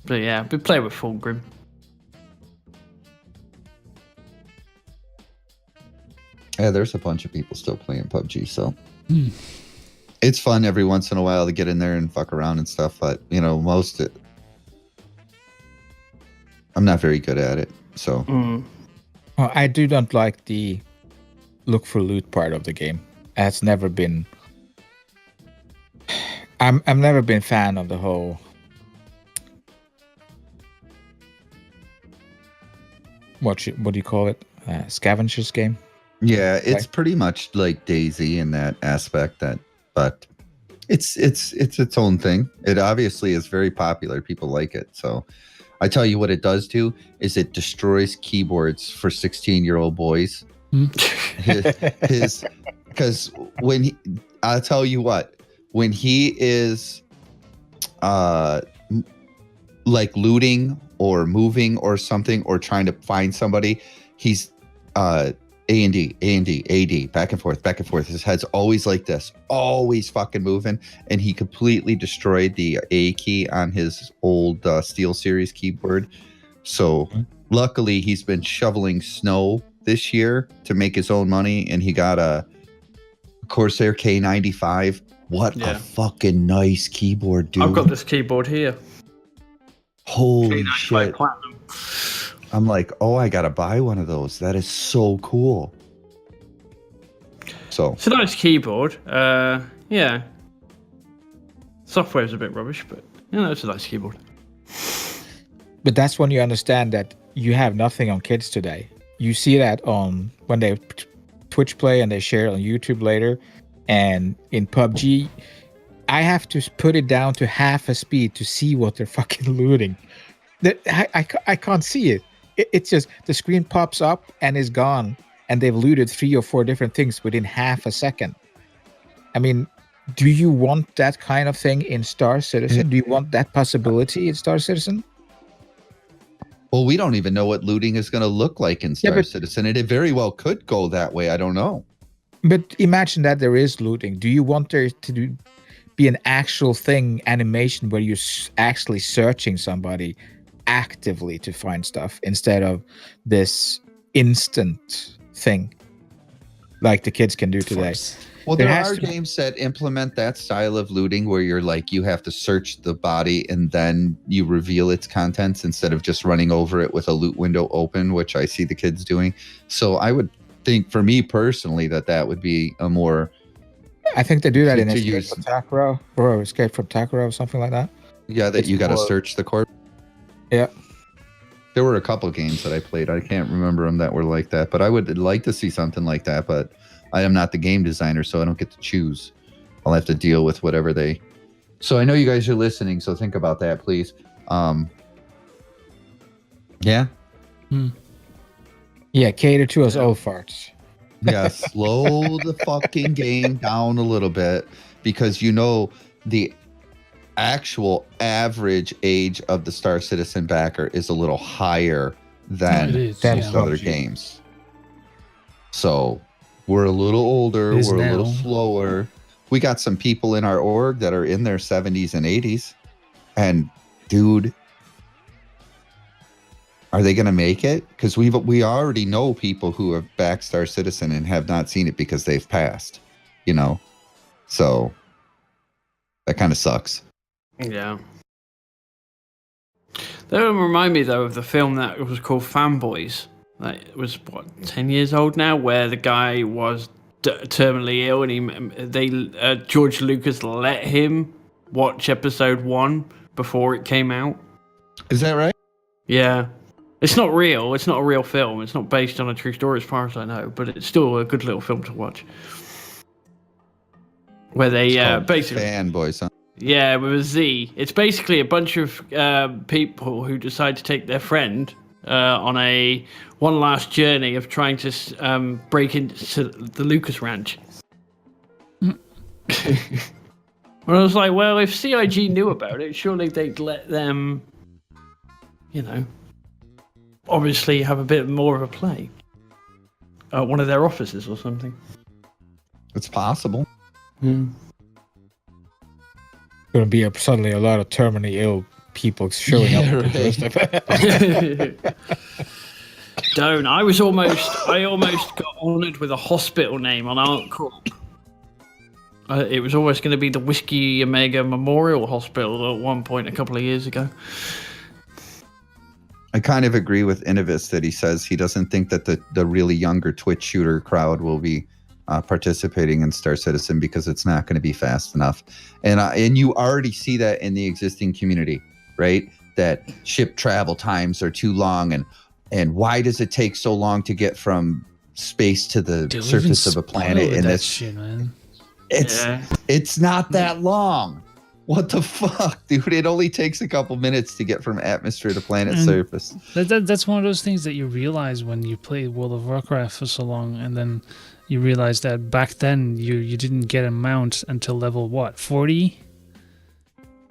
But yeah, we play with Fulgrim. Yeah, there's a bunch of people still playing PUBG, so it's fun every once in a while to get in there and fuck around and stuff. But I'm not very good at it, so Well, I do not like the look for loot part of the game. That's never been. I'm never been fan of the whole. What do you call it? Scavengers game. yeah, it's Right. pretty much like DayZ in that aspect. But it's its own thing. It obviously is very popular. People like it. So I tell you what it does do is it destroys keyboards for 16-year-old boys. Because I'll tell you what, when he is like looting or moving or something or trying to find somebody, he's A&D, back and forth. His head's always like this, always fucking moving. And he completely destroyed the A key on his old Steel Series keyboard. So luckily he's been shoveling snow this year to make his own money, and he got a Corsair K95. What Yeah. a fucking nice keyboard, dude. I've got this keyboard here. Holy K95 shit. Platinum. I'm like, oh, I gotta buy one of those. That is so cool. So It's a nice keyboard. Yeah. Software's a bit rubbish, but it's a nice keyboard. But that's when you understand that you have nothing on kids today. You see that on when they Twitch play and they share it on YouTube later. And in PUBG, I have to put it down to half a speed to see what they're fucking looting. I can't see it. It's just the screen pops up and is gone, and they've looted 3 or 4 different things within half a second. I mean, do you want that kind of thing in Star Citizen? Do you want that possibility in Star Citizen? well, we don't even know what looting is going to look like in Star but- Citizen, and it very well could go that way. I don't know. But imagine that there is looting. Do you want there to be an actual thing, animation, where you're actually searching somebody actively to find stuff instead of this instant thing like the kids can do today? Well, There there has are to be- games that implement that style of looting where you're like, you have to search the body and then you reveal its contents instead of just running over it with a loot window open, which I see the kids doing. So I would think, for me personally, that would be a more... I think they do that in to Escape use- from Tarkov or Escape from Tarkov or something like that. Yeah, that It's you got to more- search the corpse. Yeah. There were a couple games that I played. I can't remember them that were like that, but I would like to see something like that. But I am not the game designer, so I don't get to choose. I'll have to deal with whatever they... So I know you guys are listening, so think about that, please. Yeah. Yeah, cater to us old farts. Yeah, slow the fucking game down a little bit, because you know the actual average age of the Star Citizen backer is a little higher than It is, most yeah. other games. So we're a little older, It is we're a little now. slower. We got some people in our org that are in their 70s and 80s. And dude, are they going to make it? Because we already know people who have backed Star Citizen and have not seen it because they've passed, you know? So that kind of sucks. Yeah. That would remind me, though, of the film that was called Fanboys. That was, what, 10 years old now, where the guy was terminally ill, and George Lucas let him watch episode 1 before it came out. Is that right? Yeah. It's not real. It's not a real film. It's not based on a true story as far as I know, but it's still a good little film to watch. Where they basically... Fanboys, huh? Yeah, with a Z. It's basically a bunch of people who decide to take their friend on one last journey of trying to break into the Lucas Ranch. And I was like, well, if CIG knew about it, surely they'd let them, you know, obviously have a bit more of a play at one of their offices or something. It's possible. Going to be suddenly a lot of terminally ill people showing up. Don't. I almost got honoured with a hospital name on Artcorp. It was always going to be the WhiskeyOmega Memorial Hospital at one point a couple of years ago. I kind of agree with Innovis that he says he doesn't think that the really younger Twitch shooter crowd will be participating in Star Citizen because it's not going to be fast enough. And you already see that in the existing community, right? That ship travel times are too long, and why does it take so long to get from space to the surface of a planet? And that shit, man. It's not that long. What the fuck, dude? It only takes a couple minutes to get from atmosphere to planet surface. That's one of those things that you realize when you play World of Warcraft for so long, and then you realize that back then you didn't get a mount until level what, 40?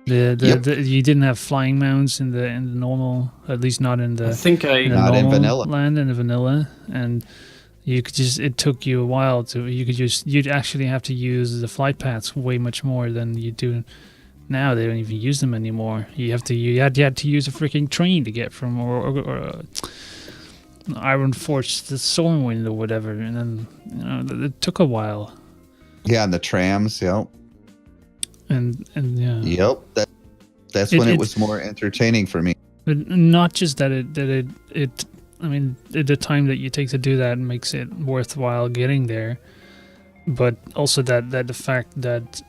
You didn't have flying mounts in the normal, at least not in the not in vanilla land, in the vanilla, and you could it took you a while you'd actually have to use the flight paths way much more than you do now. They don't even use them anymore. You had to use a freaking train to get from or Iron Forge to Stormwind or whatever, and then it took a while. Yeah, and the trams, yep. And yeah. Yep. That's when it was more entertaining for me. But not just that it I mean, the time that you take to do that makes it worthwhile getting there, but also that the fact that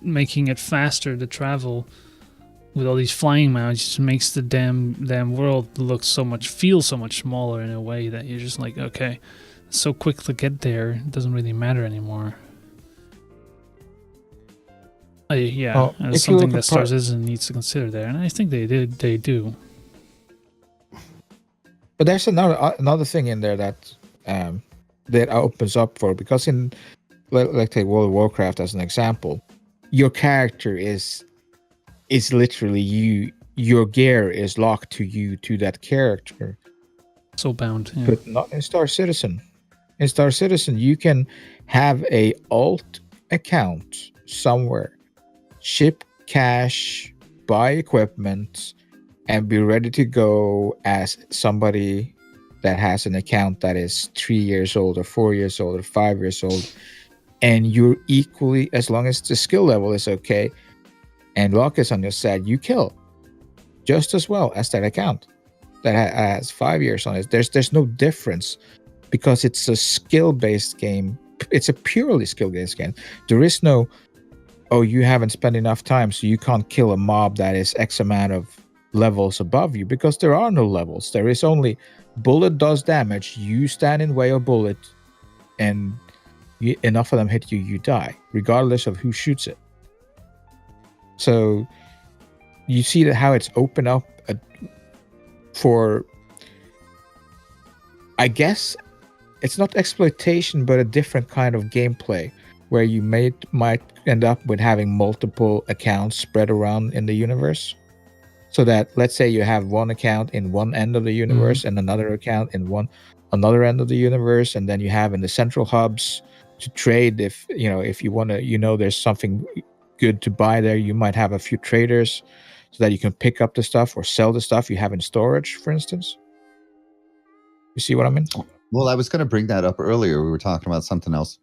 making it faster to travel with all these flying mounts just makes the damn world feel so much smaller in a way that you're just like, okay, it's so quick to get there, it doesn't really matter anymore. It's something that Star Citizen needs to consider there, and I think they do. But there's another thing in there that opens up for, because in like take World of Warcraft as an example, your character is literally you. Your gear is locked to you, to that character. So bound. Yeah. But not in Star Citizen. In Star Citizen, you can have a alt account somewhere, ship cash, buy equipment, and be ready to go as somebody that has an account that is 3 years old or 4 years old or 5 years old, and you're equally, as long as the skill level is okay and luck is on your side, you kill just as well as that account that has 5 years on it. There's no difference because it's a skill-based game. It's a purely skill-based game. There is no, oh, you haven't spent enough time, so you can't kill a mob that is X amount of levels above you, because there are no levels. There is only bullet does damage, you stand in way of bullet, and enough of them hit you, you die, regardless of who shoots it. So you see that how it's opened up for, I guess it's not exploitation, but a different kind of gameplay, where you might end up with having multiple accounts spread around in the universe. So that, let's say you have one account in one end of the universe and another account in another end of the universe, and then you have in the central hubs to trade. If you want to, there's something good to buy there, you might have a few traders so that you can pick up the stuff or sell the stuff you have in storage, for instance. You see what I mean? Well, I was going to bring that up earlier. We were talking about something else.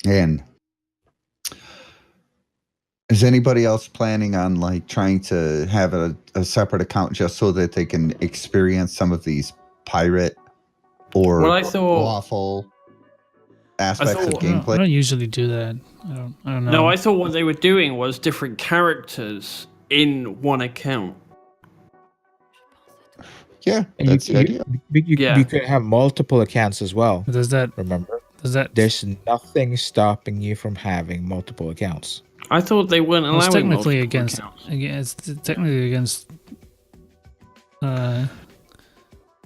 And is anybody else planning on like trying to have a separate account just so that they can experience some of these pirate or lawful aspects of gameplay? I don't usually do that. I don't know. No, I thought what they were doing was different characters in one account. Yeah, that's the idea. You could have multiple accounts as well. Does that remember? There's nothing stopping you from having multiple accounts. I thought they weren't allowing technically multiple accounts. It's technically against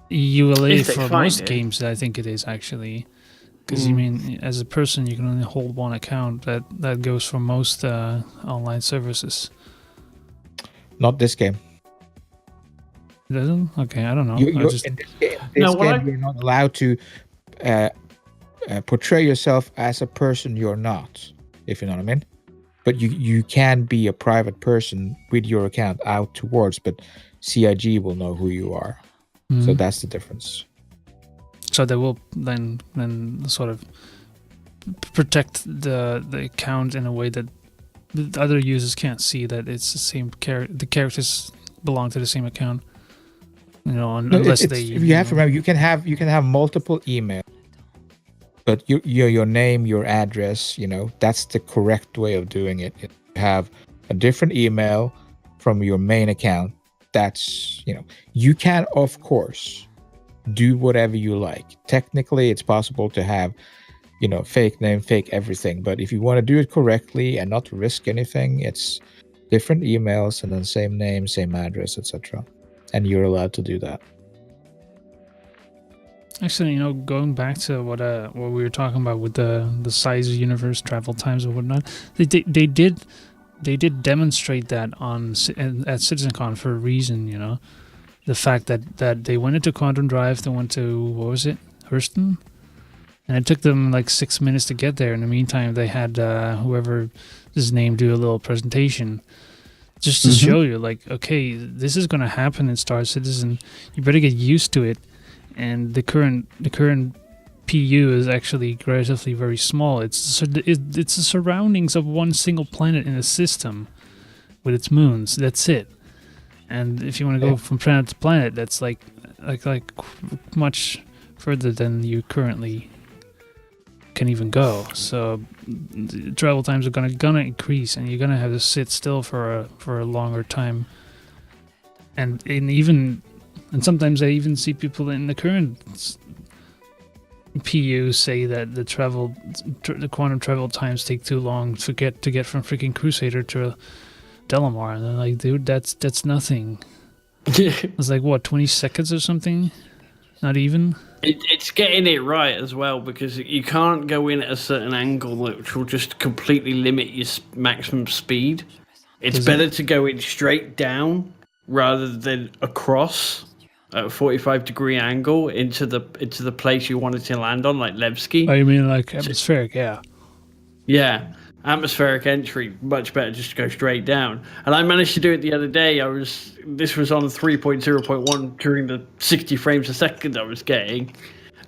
ULA for most games. I think it is actually, because you mean as a person you can only hold one account. That goes for most online services. Not this game. It doesn't? Okay, I don't know. In this game, you're not allowed to portray yourself as a person you're not, if you know what I mean. But you can be a private person with your account out towards, but CIG will know who you are. So that's the difference. So they will then sort of protect the account in a way that the other users can't see that it's the same the characters belong to the same account. Unless they. You have to remember, you can have multiple emails, but your name, your address, that's the correct way of doing it. You have a different email from your main account. That's you can of course do whatever you like. Technically, it's possible to have fake name, fake everything. But if you want to do it correctly and not risk anything, it's different emails and then same name, same address, etc. And you're allowed to do that. Actually, going back to what we were talking about with the size of universe, travel times, and whatnot, they did demonstrate that at CitizenCon for a reason. The fact that they went into Quantum Drive, they went to, what was it, Hurston, and it took them like 6 minutes to get there. In the meantime, they had whoever his name do a little presentation. Just to show you, like, okay, this is going to happen in Star Citizen. You better get used to it. And the current PU is actually relatively very small. It's the surroundings of one single planet in a system with its moons. That's it. And if you want to go from planet to planet, that's like much further than you currently can even go. So the travel times are gonna increase, and you're gonna have to sit still for a longer time. And sometimes I even see people in the current PU say that the quantum travel times take too long to get from freaking Crusader to Delamar, and they're like, dude, that's nothing. It's like what, 20 seconds or something? Not even. It's getting it right as well, because you can't go in at a certain angle which will just completely limit your maximum speed. It's better to go in straight down rather than across. at a 45-degree angle into the place you wanted to land on, like Levski. Oh, you mean like atmospheric? Yeah. Yeah, atmospheric entry, much better just to go straight down. And I managed to do it the other day. This was on 3.0.1 during the 60 frames a second I was getting,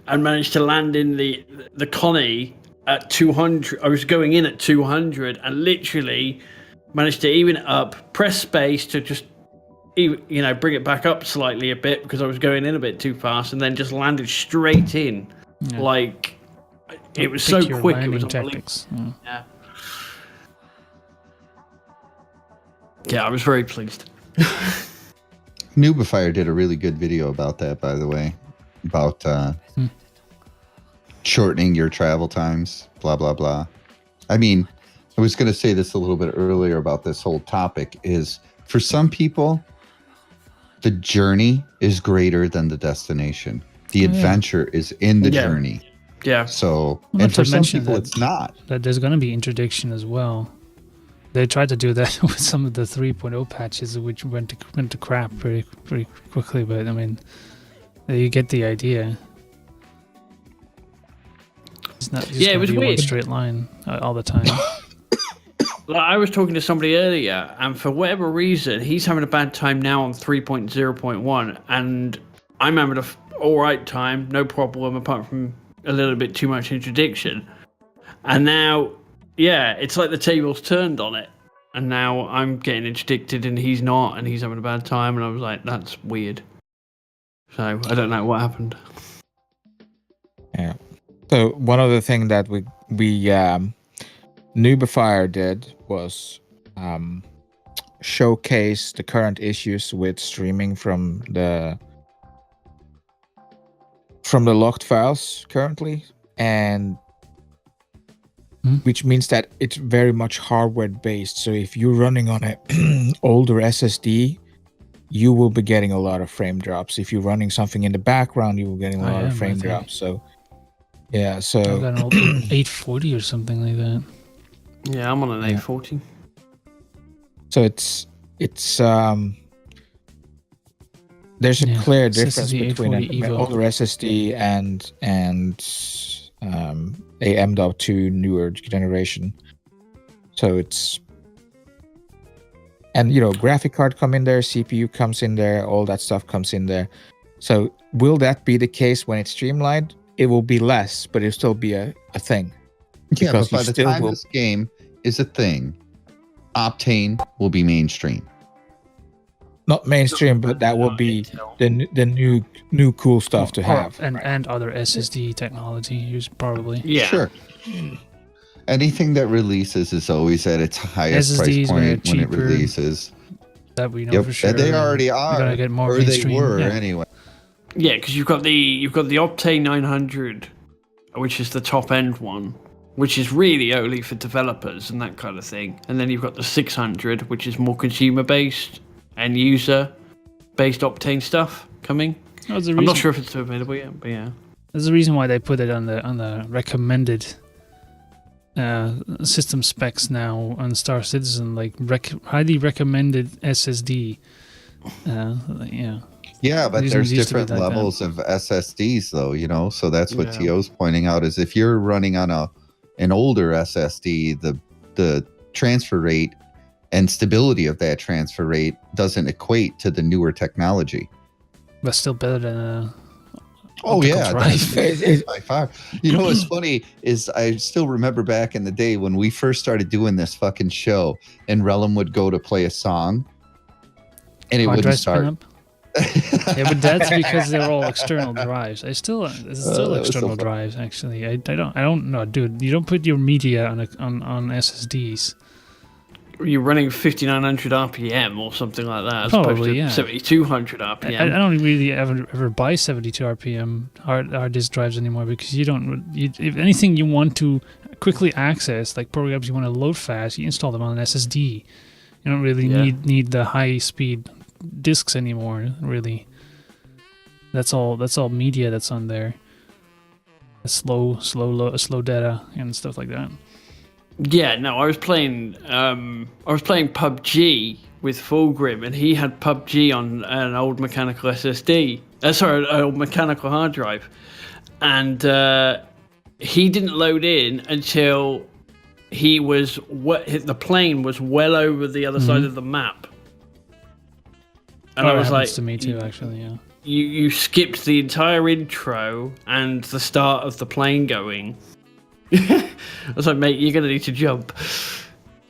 and managed to land in the Connie at 200. I was going in at 200 and literally managed to even it up, press space to just bring it back up slightly a bit because I was going in a bit too fast, and then just landed straight in. Yeah. Like, it was so quick. It was tactics. Yeah. Yeah, I was very pleased. Noobifier did a really good video about that, by the way, about shortening your travel times, blah, blah, blah. I mean, I was going to say this a little bit earlier about this whole topic is for some people, the journey is greater than the destination. The adventure is in the journey. Yeah. So, and for some people, it's not. That there's going to be interdiction as well. They tried to do that with some of the 3.0 patches, which went to crap pretty quickly. But I mean, you get the idea. It's not just it was one weird. Straight line all the time. Like, I was talking to somebody earlier, and for whatever reason, he's having a bad time now on 3.0.1, and I'm having an all right time, no problem, apart from a little bit too much interdiction. And now, it's like the table's turned on it, and now I'm getting interdicted and he's not, and he's having a bad time, and I was like, that's weird. So I don't know what happened. Yeah. So one of the things that we Noobifier did was showcase the current issues with streaming from the locked files currently, and which means that it's very much hardware based. So if you're running on an older SSD, you will be getting a lot of frame drops. If you're running something in the background, you will be getting a lot of frame drops. So I've got an old 840 or something like that. Yeah, I'm on an 840. So it's there's a clear difference between an older SSD and a M.2 newer generation. So it's, and graphic card come in there, CPU comes in there, all that stuff comes in there. So will that be the case when it's streamlined? It will be less, but it'll still be a thing. Yeah, but by the time this game is a thing, Optane will be mainstream. Not mainstream, but that will be the new cool stuff to have. And other SSD technology, probably. Yeah. Sure. Anything that releases is always at its highest SSDs price point when it releases. That we know for sure. And they already are. Gonna get more or mainstream. They were anyway. Yeah, because you've got the Optane 900, which is the top end one, which is really only for developers and that kind of thing. And then you've got the 600, which is more consumer based and user based Optane stuff coming. I'm not sure if it's available yet, but yeah. There's a reason why they put it on the recommended system specs now on Star Citizen, like highly recommended SSD. Yeah, but there's different levels of SSDs, though, so that's what T.O.'s pointing out, is if you're running on an older SSD, the transfer rate and stability of that transfer rate doesn't equate to the newer technology. But still better than a drive. By far. What's funny is I still remember back in the day when we first started doing this fucking show, and Rellim would go to play a song, and it wouldn't start. Yeah, but that's because they're all external drives. It's still external drives. Actually, I don't know, dude. You don't put your media on SSDs. You're running 5900 RPM or something like that, as Probably, opposed to 7200 RPM. I don't really ever buy 72 RPM hard disk drives anymore, because you don't. If anything you want to quickly access, like programs you want to load fast, you install them on an SSD. You don't really need the high speed discs anymore, really. That's all media that's on there. Slow data and stuff like that. Yeah, no, I was playing PUBG with Fulgrim, and he had PUBG on an old mechanical SSD, Sorry, a mechanical hard drive, and he didn't load in until the plane was well over the other side of the map. And I was that like, happens to me too, actually. Yeah. You skipped the entire intro and the start of the plane going. I was like, mate, you're gonna need to jump.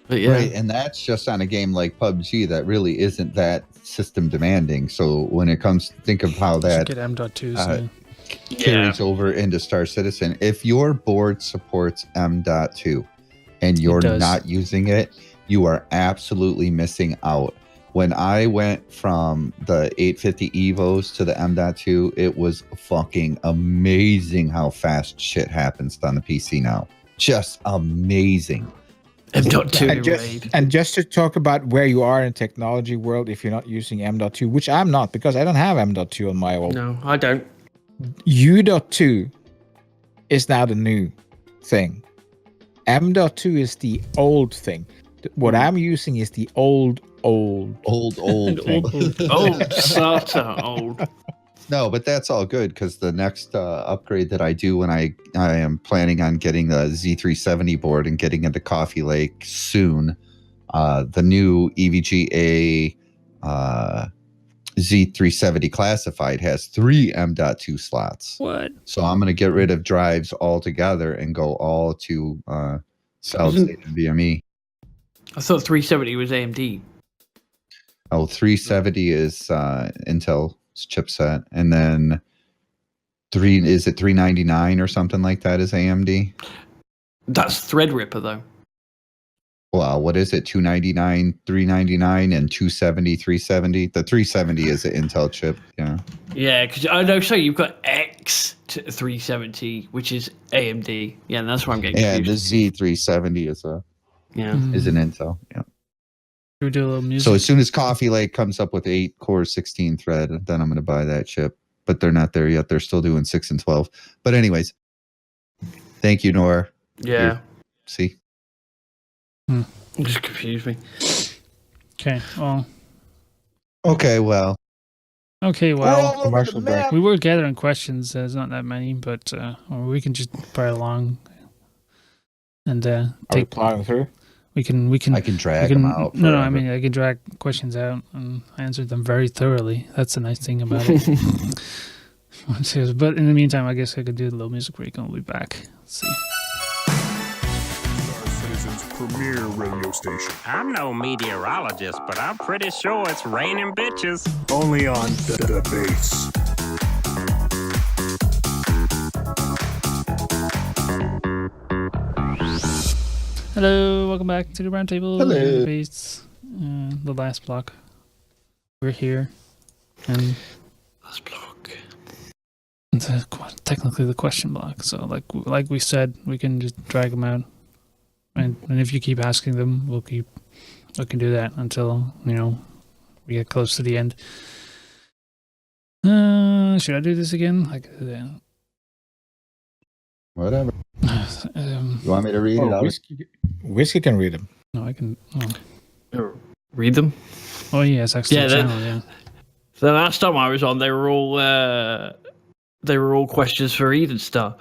But yeah. Right, and that's just on a game like PUBG that really isn't that system demanding. So when it comes to think of how that Get M.2. carries over into Star Citizen, if your board supports M.2 and you're not using it, you are absolutely missing out. When I went from the 850 Evos to the M.2, it was fucking amazing how fast shit happens on the PC now. Just amazing. M.2 and just to talk about where you are in technology world, if you're not using M.2, which I'm not because I don't have M.2 on my old. No, I don't. U.2 is now the new thing. M.2 is the old thing. What I'm using is the old thing. Old SATA old. No, but that's all good because the next upgrade that I do when I am planning on getting the Z370 board and getting into Coffee Lake soon, the new EVGA Z370 classified has 3 M.2 slots. What? So I'm going to get rid of drives altogether and go all to solid state NVMe. I thought 370 was AMD. Oh, 370 is Intel's chipset, and then 399 or something like that is AMD? That's Threadripper though. Well, what is it? 299, 399, and 270, 370. The 370 is an Intel chip. Yeah. Yeah, because I know. So you've got X 370, which is AMD. Yeah, and that's why I'm getting confused. Yeah, the Z370 is an Intel. Yeah. We do a little music. So as soon as Coffee Lake comes up with 8 core 16 thread, then I'm going to buy that chip. But they're not there yet. They're still doing 6 and 12. But anyways, thank you, Nora. Yeah. See? Just confused me. Okay. Well. Okay, well. Commercial break. We were gathering questions. There's not that many, but or we can just play along and take plowing through. We can. I can drag them out. No, I mean I can drag questions out and answer them very thoroughly. That's the nice thing about it. But in the meantime, I guess I could do a little music break and we'll be back. Let's see. Star Citizen's premier radio station. I'm no meteorologist, but I'm pretty sure it's raining bitches. Only on the base. Hello, welcome back to the Round Table. Hello. Base, the last block. We're here, and Last block. Technically the question block. So, like we said, we can just drag them out, and if you keep asking them, we can do that until we get close to the end. Should I do this again? Whatever. You want me to read it out? Whiskey can read them. No, I can. Read them. Oh yes, actually, Yeah, channel. Yeah. The last time I was on, they were all questions for Eden Star.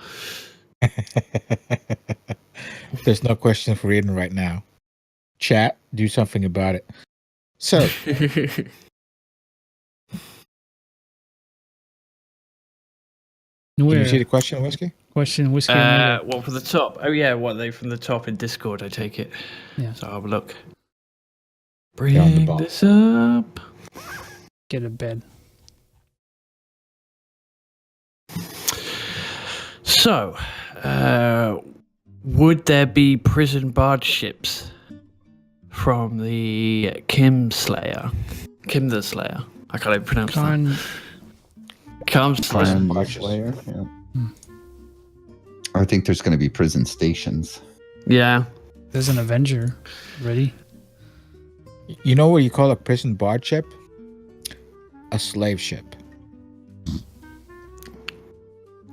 There's no question for Eden right now. Chat, do something about it. So, can you see the question, Whiskey? Question, WhiskeyOmega. What from the top? Oh yeah, what they from the top in Discord? I take it. Yeah. So I'll have a look. on the Bring this up. Get a bed. So, would there be prison barge ships from the Kim the Slayer? I can't even pronounce that. Kim Slayer. Yeah. I think there's going to be prison stations. Yeah. There's an Avenger ready. You know what you call a prison barge ship? A slave ship.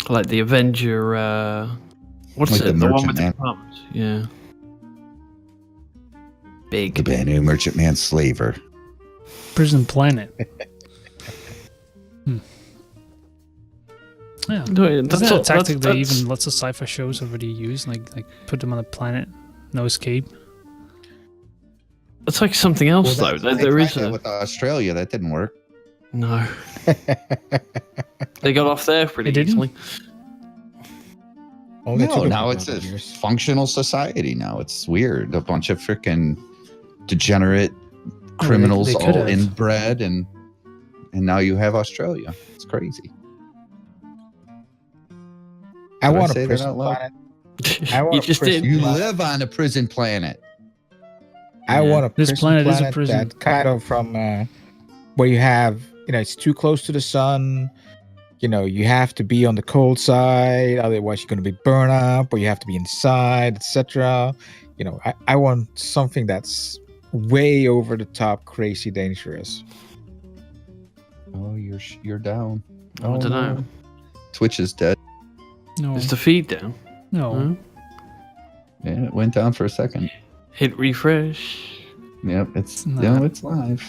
Like the Avenger, what's Like it? the The one Merchant with the Man. pumps. Yeah. The Big. brand new Merchant Man slaver. Prison Planet. Yeah, No, that's a tactic that even lots of sci-fi shows already use. Like put them on a planet, no escape. It's like something else though. They There tried is that with Australia. That didn't work. no. They got off there pretty They didn't? easily. Only No, took a now couple it's of a years. functional society. Now it's weird. A bunch of freaking degenerate criminals they could all have. inbred, and now you have Australia. It's crazy. I Did I want say a that prison out loud? planet. I want You a just prison did. You planet. live on a prison planet. I want a This prison planet is a planet prison. that kind of from where you have, it's too close to the sun. You have to be on the cold side, otherwise you're going to be burned up, or you have to be inside, etc. I want something that's way over the top, crazy dangerous. Oh, you're down. I don't know. Twitch is dead. No, Is the feed down? no. Huh? Yeah, it went down for a second. Hit refresh. Yep, it's Nah. it's live.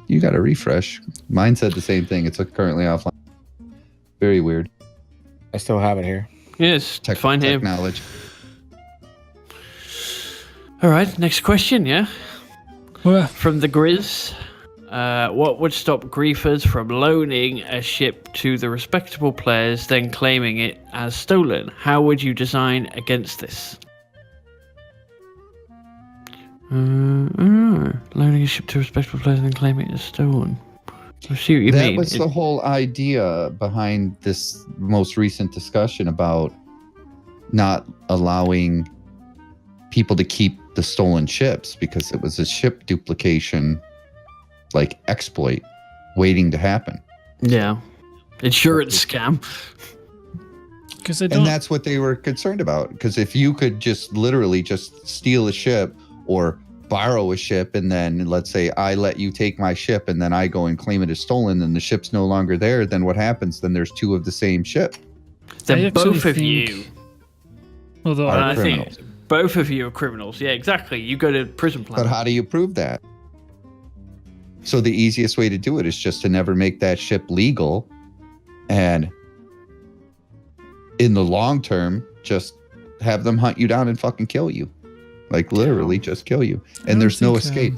You got to refresh. Mine said the same thing. It's currently offline. Very weird. I still have it here. Yes, fine here. Technology. All right, next question. Yeah, Well, from the Grizz. What would stop griefers from loaning a ship to the respectable players, then claiming it as stolen? How would you design against this? Loaning a ship to respectable players, then claiming it as stolen. I see what you That mean. was the whole idea behind this most recent discussion about not allowing people to keep the stolen ships, because it was a ship duplication, like exploit, waiting to happen. Yeah, insurance scam. because they don't. And that's what they were concerned about. Because if you could just literally just steal a ship or borrow a ship, and then let's say I let you take my ship and then I go and claim it as stolen, and the ship's no longer there, then what happens? Then there's two of the same ship. Then I both actually of think- you. Although Are I I criminals. think both of you are criminals. Yeah, exactly. You go to prison But planet. how do you prove that? So the easiest way to do it is just to never make that ship legal, and in the long term, just have them hunt you down and fucking kill you. Like literally just kill you. I And don't there's no think, escape.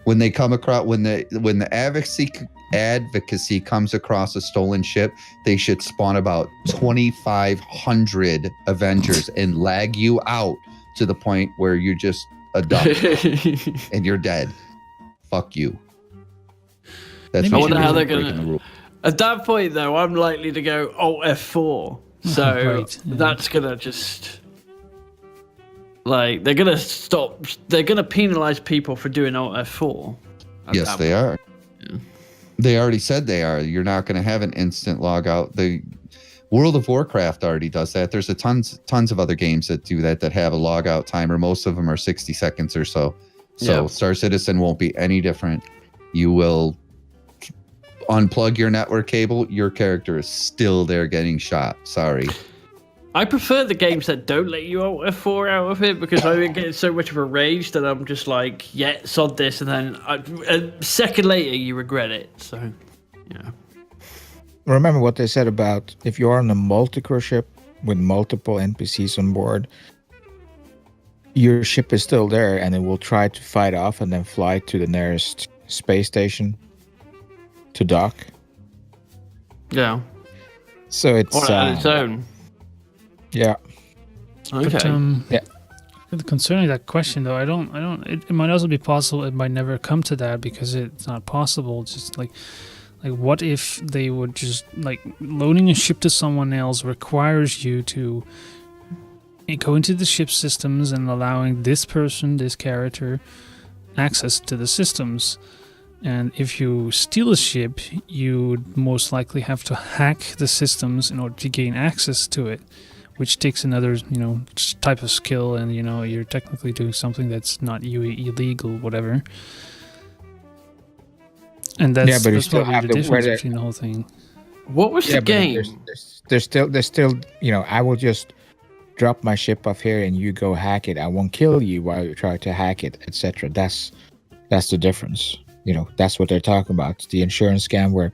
When they come across, when the advocacy comes across a stolen ship, they should spawn about 2,500 Avengers and lag you out to the point where you're just a duck and you're dead. Fuck you. That's Maybe I what wonder you how do they're for breaking gonna. the rule. At that point, though, I'm likely to go Alt F4. So Right, yeah. that's gonna just like they're gonna stop. They're gonna penalize people for doing Alt F4. at Yes, that they point. are. They already said they are. You're not going to have an instant log out. The World of Warcraft already does that. There's tons of other games that do that have a log out timer. Most of them are 60 seconds or so. So Yeah. Star Citizen won't be any different. You will unplug your network cable. Your character is still there getting shot. Sorry. I prefer the games that don't let you Alt F4 out of it, because I get so much of a rage that I'm just like, yeah, sod this, and then a second later you regret it. So, yeah. Remember what they said about if you're on a multi-crew ship with multiple NPCs on board, your ship is still there and it will try to fight off and then fly to the nearest space station to dock. Yeah. So it's Or on its own. yeah. Okay. But, Yeah. concerning that question, though, I don't. It might also be possible. It might never come to that because it's not possible. Just like, what if they would just like loaning a ship to someone else requires you to go into the ship systems and allowing this person, this character, access to the systems. And if you steal a ship, you would most likely have to hack the systems in order to gain access to it, which takes another, type of skill, and you're technically doing something that's not illegal, whatever. And that's, Yeah, but you that's still probably have the the difference weather- between the whole thing. What was the but game? there's still I will just drop my ship off here and you go hack it. I won't kill you while you try to hack it, etc. That's the difference. That's what they're talking about. The insurance scam where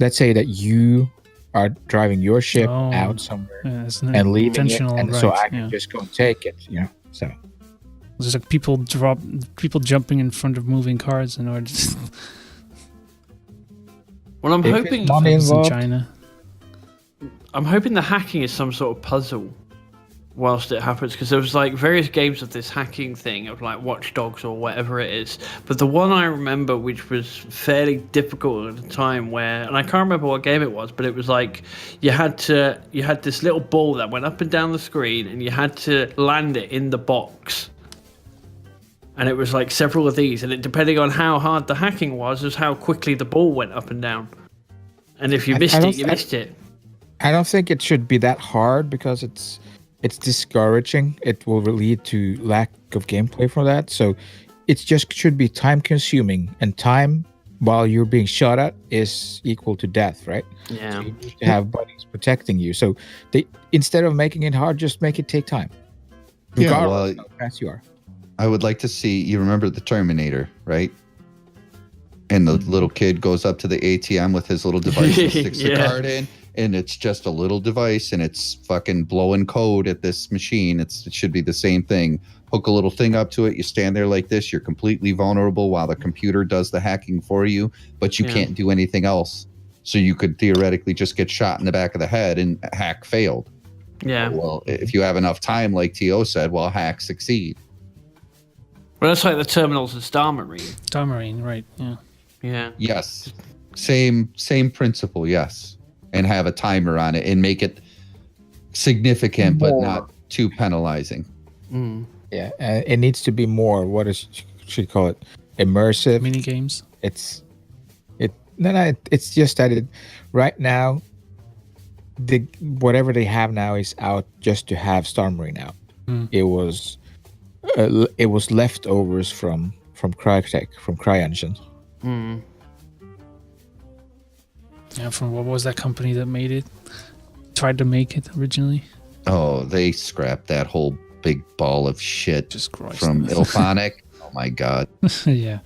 let's say that you are driving your ship Oh, out somewhere Yeah, it's and leaving it, intentional, and so I right, can yeah. just go and take it. So There's like people jumping in front of moving cars in order to Well, I'm If hoping it's money in involved, China. I'm hoping the hacking is some sort of puzzle whilst it happens, because there was like various games of this hacking thing of like Watch Dogs or whatever it is, but the one I remember which was fairly difficult at the time, where, and I can't remember what game it was, but it was like you had this little ball that went up and down the screen and you had to land it in the box, and it was like several of these, and it, depending on how hard the hacking was how quickly the ball went up and down, and if you missed it, you missed it. I don't think it should be that hard because it's discouraging. It will lead to lack of gameplay for that. So it just should be time consuming, and time while you're being shot at is equal to death, right? Yeah. So you need to have buddies protecting you. So they, instead of making it hard, just make it take time. Yeah, Regardless well, of how fast you are. I would like to see, you remember the Terminator, right? And the little kid goes up to the ATM with his little device and sticks the Yeah. card in, and it's just a little device, and it's fucking blowing code at this machine. It should be the same thing. Hook a little thing up to it. You stand there like this. You're completely vulnerable while the computer does the hacking for you, but you Yeah. can't do anything else. So you could theoretically just get shot in the back of the head and hack failed. Yeah. Well, if you have enough time, like T.O. said, well, hack succeed. Well, that's like the terminals in Star Marine. Star Marine, right? Yeah. Yeah. Yes. Same principle, yes. And have a timer on it and make it significant but not too penalizing. Yeah, it needs to be more. What is should you call it? Immersive. Mini games. It's just that right now whatever they have now is out just to have Star Marine out. It was leftovers from Crytek, from CryEngine. Yeah, from what was that company that made it? Tried to make it originally. Oh, they scrapped that whole big ball of shit Just Christ. from Ilphonic. Oh my god. Yeah.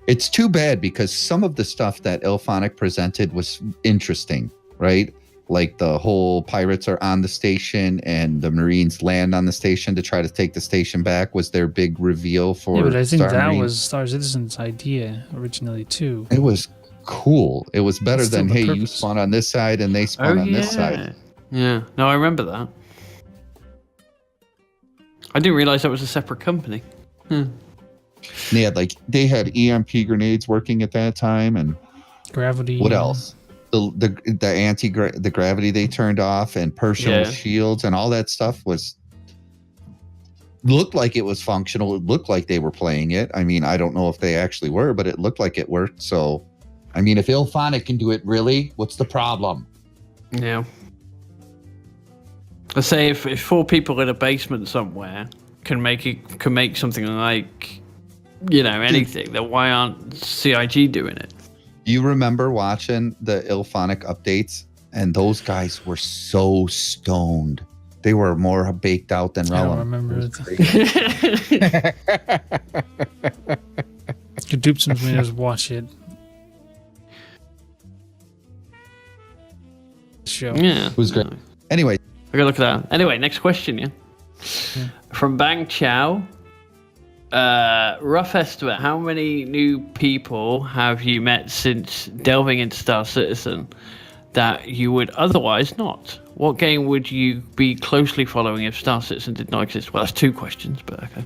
It's too bad because some of the stuff that Ilphonic presented was interesting, right? Like the whole pirates are on the station and the Marines land on the station to try to take the station back was their big reveal for Yeah, but I think Star that Marine. was Star Citizen's idea originally too. It was cool. It was better That's still than, the hey, you purpose. spawn on this side and they spawn on this side. Yeah. No, I remember that. I didn't realize that was a separate company. They had EMP grenades working at that time, and Gravity. what else? The gravity they turned off, and personal Yeah. shields and all that stuff looked like it was functional. It looked like they were playing it. I mean, I don't know if they actually were, but it looked like it worked. So, I mean, if Ilphonic can do it, really, what's the problem? Yeah. I say if 4 people in a basement somewhere can make something like, anything, then why aren't CIG doing it? You remember watching the Ilphonic updates, and those guys were so stoned. They were more baked out than I don't Rellim. remember It it. was crazy. Dupson's made us watch it. Show. Yeah. It was great. Anyway, I gotta look at that. Anyway, next question, yeah. From Bang Chow. Rough estimate, how many new people have you met since delving into Star Citizen that you would otherwise not? What game would you be closely following if Star Citizen did not exist? Well, that's 2 questions, but okay.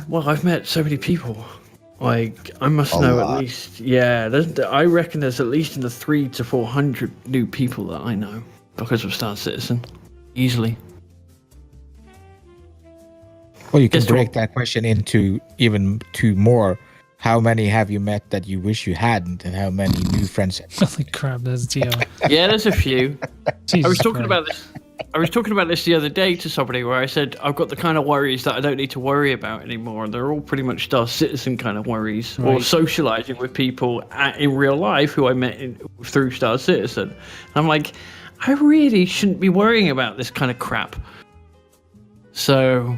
Well, I've met so many people. Like, I must A know lot. at least, I reckon there's at least in the 300 to 400 new people that I know because of Star Citizen. Easily. Well, you can Guess break what? that question into even 2 more. How many have you met that you wish you hadn't, and how many new friends? Holy crap, that's Tio. Yeah, there's a few. I Jesus was talking Christ. about this. I was talking about this the other day to somebody where I said I've got the kind of worries that I don't need to worry about anymore. And they're all pretty much Star Citizen kind of worries, or Right. socializing with people in real life who I met through Star Citizen. And I'm like, I really shouldn't be worrying about this kind of crap. So,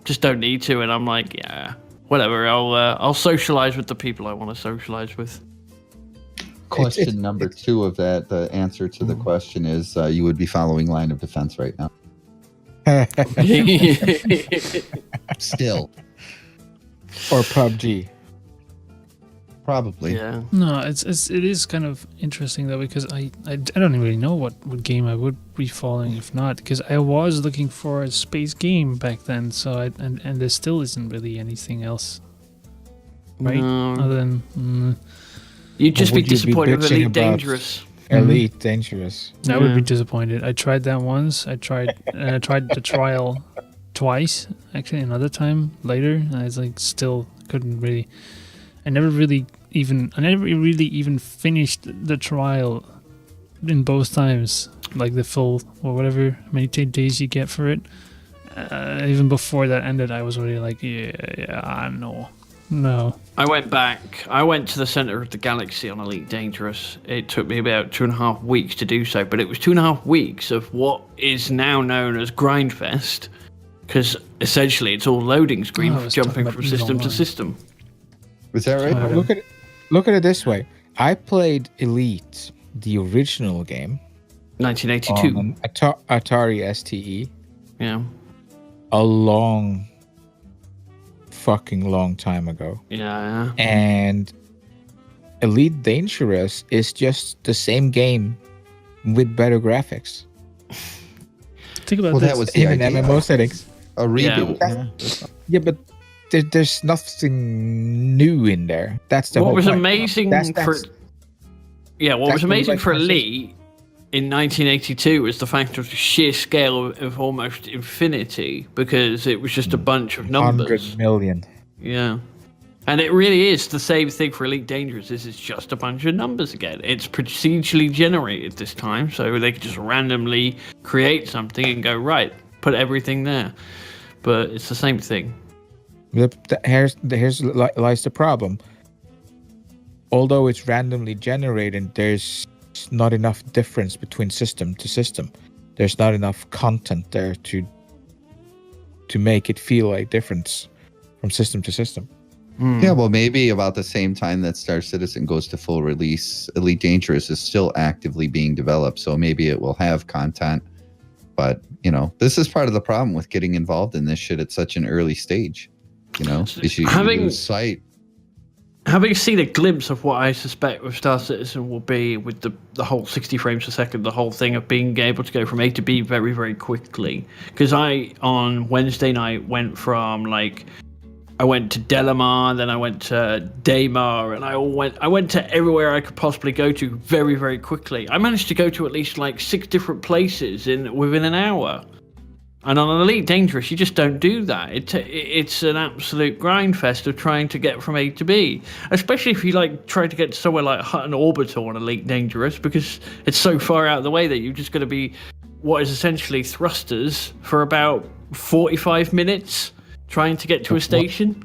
just don't need to. And I'm like, yeah, whatever. I'll socialize with the people I want to socialize with. Question number 2 of that, the answer to the question is you would be following Line of Defense right now. Still. Or PUBG. Probably. Yeah. No, it is kind of interesting though, because I don't really know what game I would be following if not, because I was looking for a space game back then, so and there still isn't really anything else, right? No. Other than You'd just be Would you be disappointed with bitching Elite about- Dangerous. Elite Dangerous. I would be Yeah. disappointed. I tried that once. I tried the trial twice, actually another time later, and I was like still couldn't really. I never really even finished the trial in both times, like the full or whatever many days you get for it. Even before that ended, I was already like, no. I went back. I went to the center of the galaxy on Elite Dangerous. It took me about 2.5 weeks to do so, but it was 2.5 weeks of what is now known as Grindfest, because essentially it's all loading screen, Oh, I was jumping talking from about system to online. system. Is that right? Look at it this way. I played Elite, the original game, 1982. on Atari STE, Yeah. a fucking long time ago. Yeah. And Elite Dangerous is just the same game with better graphics. Think about Well, this. that was the Even idea. MMO settings. A reboot. Yeah, but there's nothing new in there. That's the What whole was point. amazing That's- for that's- what that's was what amazing like for my sister- Elite in 1982 was the fact of the sheer scale of almost infinity, because it was just a bunch of numbers. 100 million. Yeah. And it really is the same thing for Elite Dangerous. It's just a bunch of numbers again. It's procedurally generated this time, so they could just randomly create something and go, right, put everything there. But it's the same thing. Here's lies the problem. Although it's randomly generated, there's not enough difference between system to system. There's not enough content there to make it feel like difference from system to system. Yeah, well, maybe about the same time that Star Citizen goes to full release, Elite Dangerous is still actively being developed, so maybe it will have content. But, this is part of the problem with getting involved in this shit at such an early stage. Is you lose sight. Having seen a glimpse of what I suspect with Star Citizen will be with the whole 60 frames per second, the whole thing of being able to go from A to B very, very quickly. Because on Wednesday night, went from I went to Delamar, then I went to Daymar, and I went to everywhere I could possibly go to very, very quickly. I managed to go to at least 6 different places within an hour. And on Elite Dangerous, you just don't do that. It's an absolute grind fest of trying to get from A to B, especially if you try to get to somewhere like Hutton Orbital on Elite Dangerous, because it's so far out of the way that you're just going to be what is essentially thrusters for about 45 minutes trying to get to a station.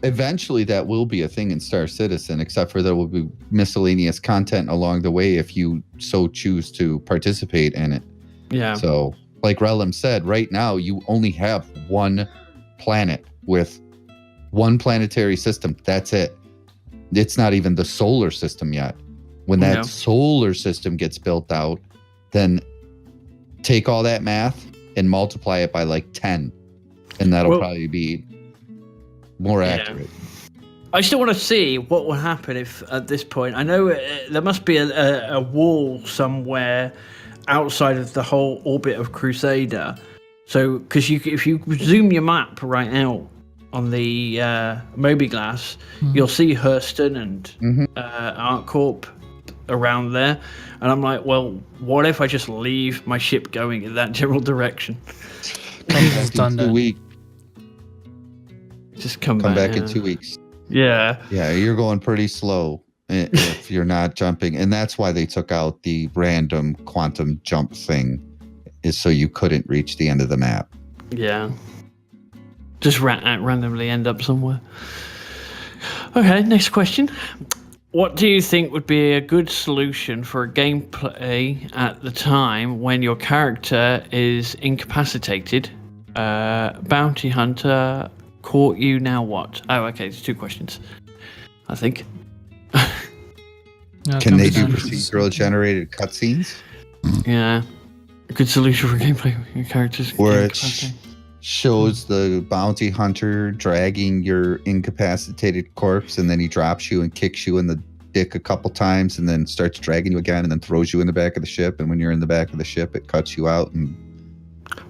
Eventually, that will be a thing in Star Citizen, except for there will be miscellaneous content along the way if you so choose to participate in it. Yeah. So, like Rellim said, right now you only have one planet with one planetary system. That's it. It's not even the solar system yet. When that solar system gets built out, then take all that math and multiply it by 10. And that'll probably be more accurate. I still want to see what will happen if, at this point, I know there must be a wall somewhere outside of the whole orbit of Crusader. So, because if you zoom your map right out on the Mobiglass, you'll see Hurston and ArcCorp around there. And I'm like, well, what if I just leave my ship going in that general direction? It's done In 2 weeks. Just come back in 2 weeks. Yeah. Yeah, you're going pretty slow if you're not jumping. And that's why they took out the random quantum jump thing, is so you couldn't reach the end of the map. Yeah. Just randomly end up somewhere. Okay, next question. What do you think would be a good solution for a gameplay at the time when your character is incapacitated, bounty hunter, caught you, now what? Oh, okay, there's 2 questions, I think. Can they do procedural generated cutscenes? Yeah. A good solution for gameplay. Your characters. Where it shows the bounty hunter dragging your incapacitated corpse, and then he drops you and kicks you in the dick a couple times, and then starts dragging you again, and then throws you in the back of the ship. And when you're in the back of the ship, it cuts you out. And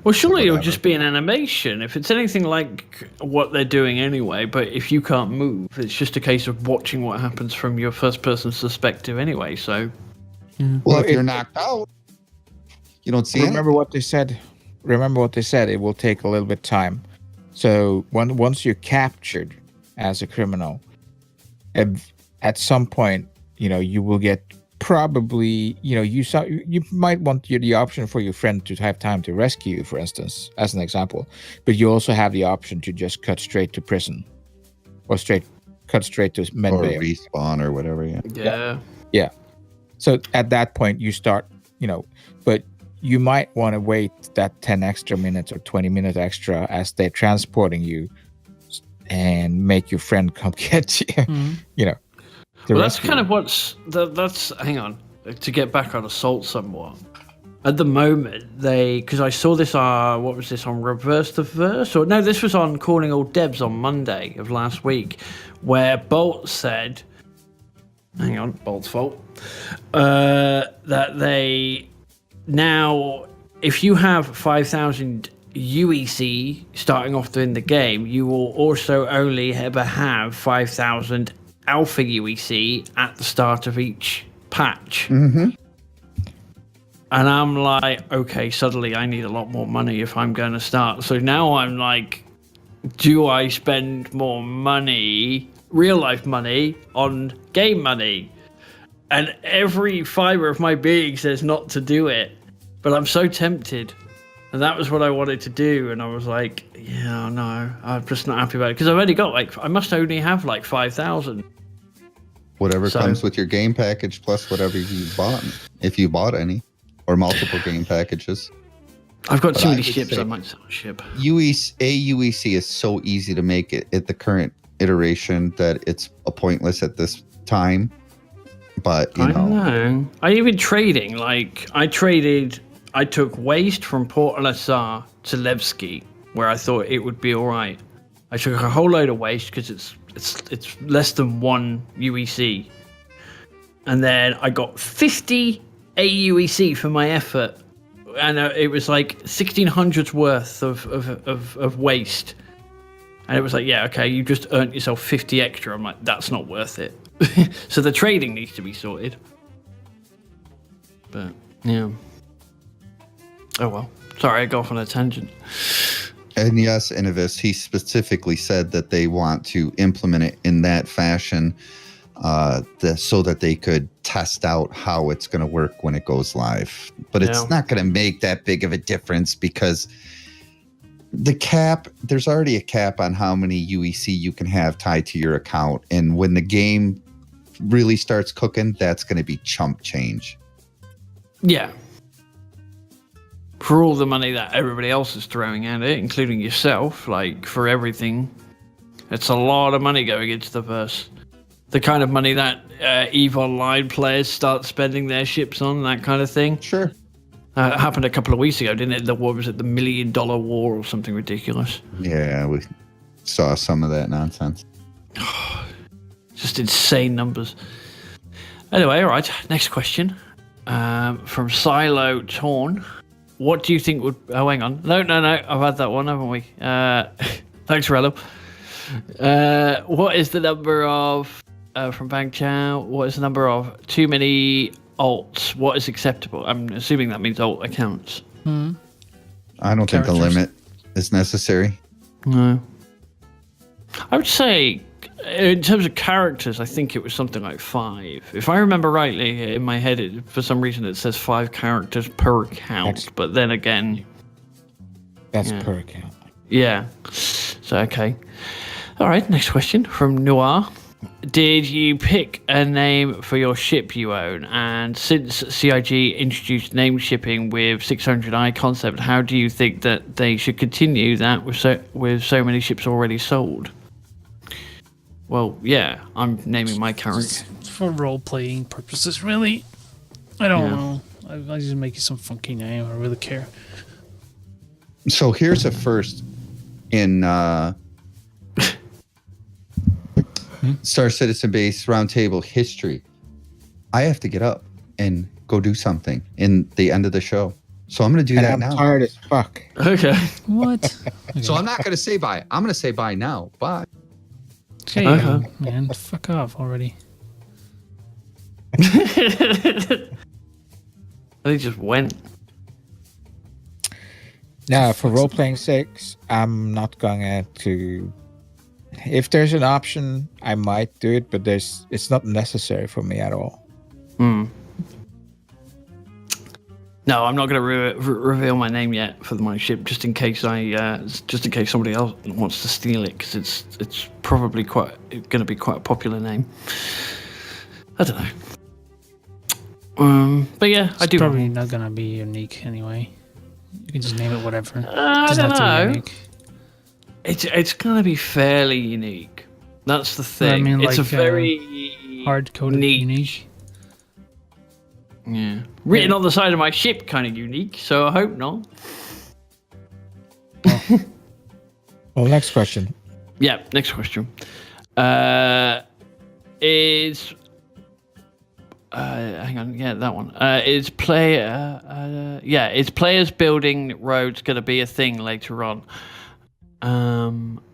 well, surely it'll just be an animation. If it's anything like what they're doing anyway, but if you can't move, it's just a case of watching what happens from your first-person perspective anyway. So, well, if you're knocked out, you don't see. Remember what they said. It will take a little bit of time. So once you're captured as a criminal, at some point, you will get probably, you might want the option for your friend to have time to rescue you, for instance, as an example. But you also have the option to just cut straight to prison, or cut straight to medbay, or respawn or whatever. Yeah. So at that point, you start, but you might want to wait that 10 extra minutes or 20 minutes extra as they're transporting you, and make your friend come get you. Well, that's kind of that's. Hang on, to get back on Assault somewhat. At the moment, because I saw this. What was this on Reverse the Verse? Or no, this was on Calling All Devs on Monday of last week, where Bolt said, "Hang on, Bolt's fault." That they now, if you have 5,000 UEC starting off in the game, you will also only ever have 5,000 Alpha UEC at the start of each patch. Mm-hmm. And I'm like, okay, suddenly I need a lot more money if I'm going to start. So now I'm like, do I spend more money, real life money, on game money? And every fiber of my being says not to do it. But I'm so tempted. And that was what I wanted to do. And I was like, yeah, no, I'm just not happy about it. Because I've only got I must only have 5,000. Whatever comes with your game package plus whatever you bought, if you bought any, or multiple game packages. I've got too many ships, I might sell a ship. UEC is so easy to make it at the current iteration that it's pointless at this time. But, I know. I even trading, I took waste from Port LSR to Levski, where I thought it would be all right. I took a whole load of waste because it's less than 1 UEC. And then I got 50 AUEC for my effort. And it was 1,600's worth of waste. And it was yeah, okay, you just earned yourself 50 extra. I'm like, that's not worth it. So the trading needs to be sorted. But, yeah. Oh, well. Sorry, I got off on a tangent. And yes, Innovis, he specifically said that they want to implement it in that fashion so that they could test out how it's going to work when it goes live. But it's not going to make that big of a difference because there's already a cap on how many UEC you can have tied to your account. And when the game really starts cooking, that's going to be chump change. Yeah. For all the money that everybody else is throwing at it, including yourself, for everything, it's a lot of money going into the verse. The kind of money that EVE Online players start spending their ships on, that kind of thing. Sure. It happened a couple of weeks ago, didn't it? What was it, the $1 million war or something ridiculous? Yeah, we saw some of that nonsense. Just insane numbers. Anyway, all right, next question. From Silo Torn. What do you think would... Oh, hang on. No. I've had that one, haven't we? Thanks, Rellim. What is the number of... from Bang Chow. What is the number of too many alts? What is acceptable? I'm assuming that means alt accounts. I don't think a limit is necessary. No. I would say... In terms of characters, I think it was something like 5. If I remember rightly, in my head, for some reason, it says 5 characters per account. But then again... That's per account. Yeah. So, okay. All right, next question from Noir. did you pick a name for your ship you own? And since CIG introduced name shipping with 600i concept, how do you think that they should continue that with so many ships already sold? Well, yeah, I'm naming my character. For role-playing purposes, really. I don't know. I just make it some funky name. I don't really care. So here's a first in Star Citizen Base Round Table history. I have to get up and go do something in the end of the show. So I'm going to do that now. I'm tired as fuck. Okay. What? Okay. So I'm not going to say bye. I'm going to say bye now. Bye. Okay, man. Fuck off already. They just went. Now, for role-playing sakes, I'm not going to... If there's an option, I might do it, but it's not necessary for me at all. No, I'm not going to reveal my name yet for my ship, just in case somebody else wants to steal it, because it's probably going to be quite a popular name. I don't know. But yeah, I do. It's probably not going to be unique anyway. You can just name it whatever. I don't know. Unique. It's going to be fairly unique. That's the thing. I mean, it's like, a very hard-coded unique. Yeah. Written on the side of my ship, kind of unique, so I hope not. Well, next question. Yeah, next question. Is... hang on, yeah, that one. Is players building roads going to be a thing later on?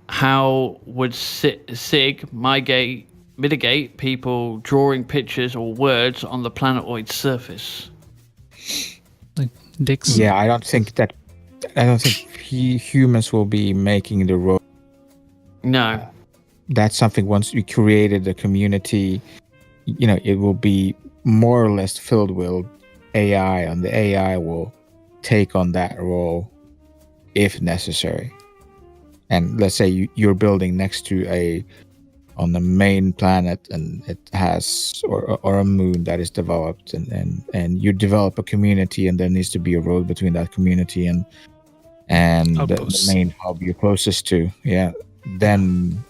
How would SIG mitigate people drawing pictures or words on the planetoid's surface? Like dicks? Yeah, I don't think humans will be making the road. No. That's something once we created the community, it will be more or less filled with AI, and the AI will take on that role if necessary. And let's say you're building next to on the main planet, and it has or a moon that is developed, and you develop a community, and there needs to be a road between that community and the main hub you're closest to. Yeah, then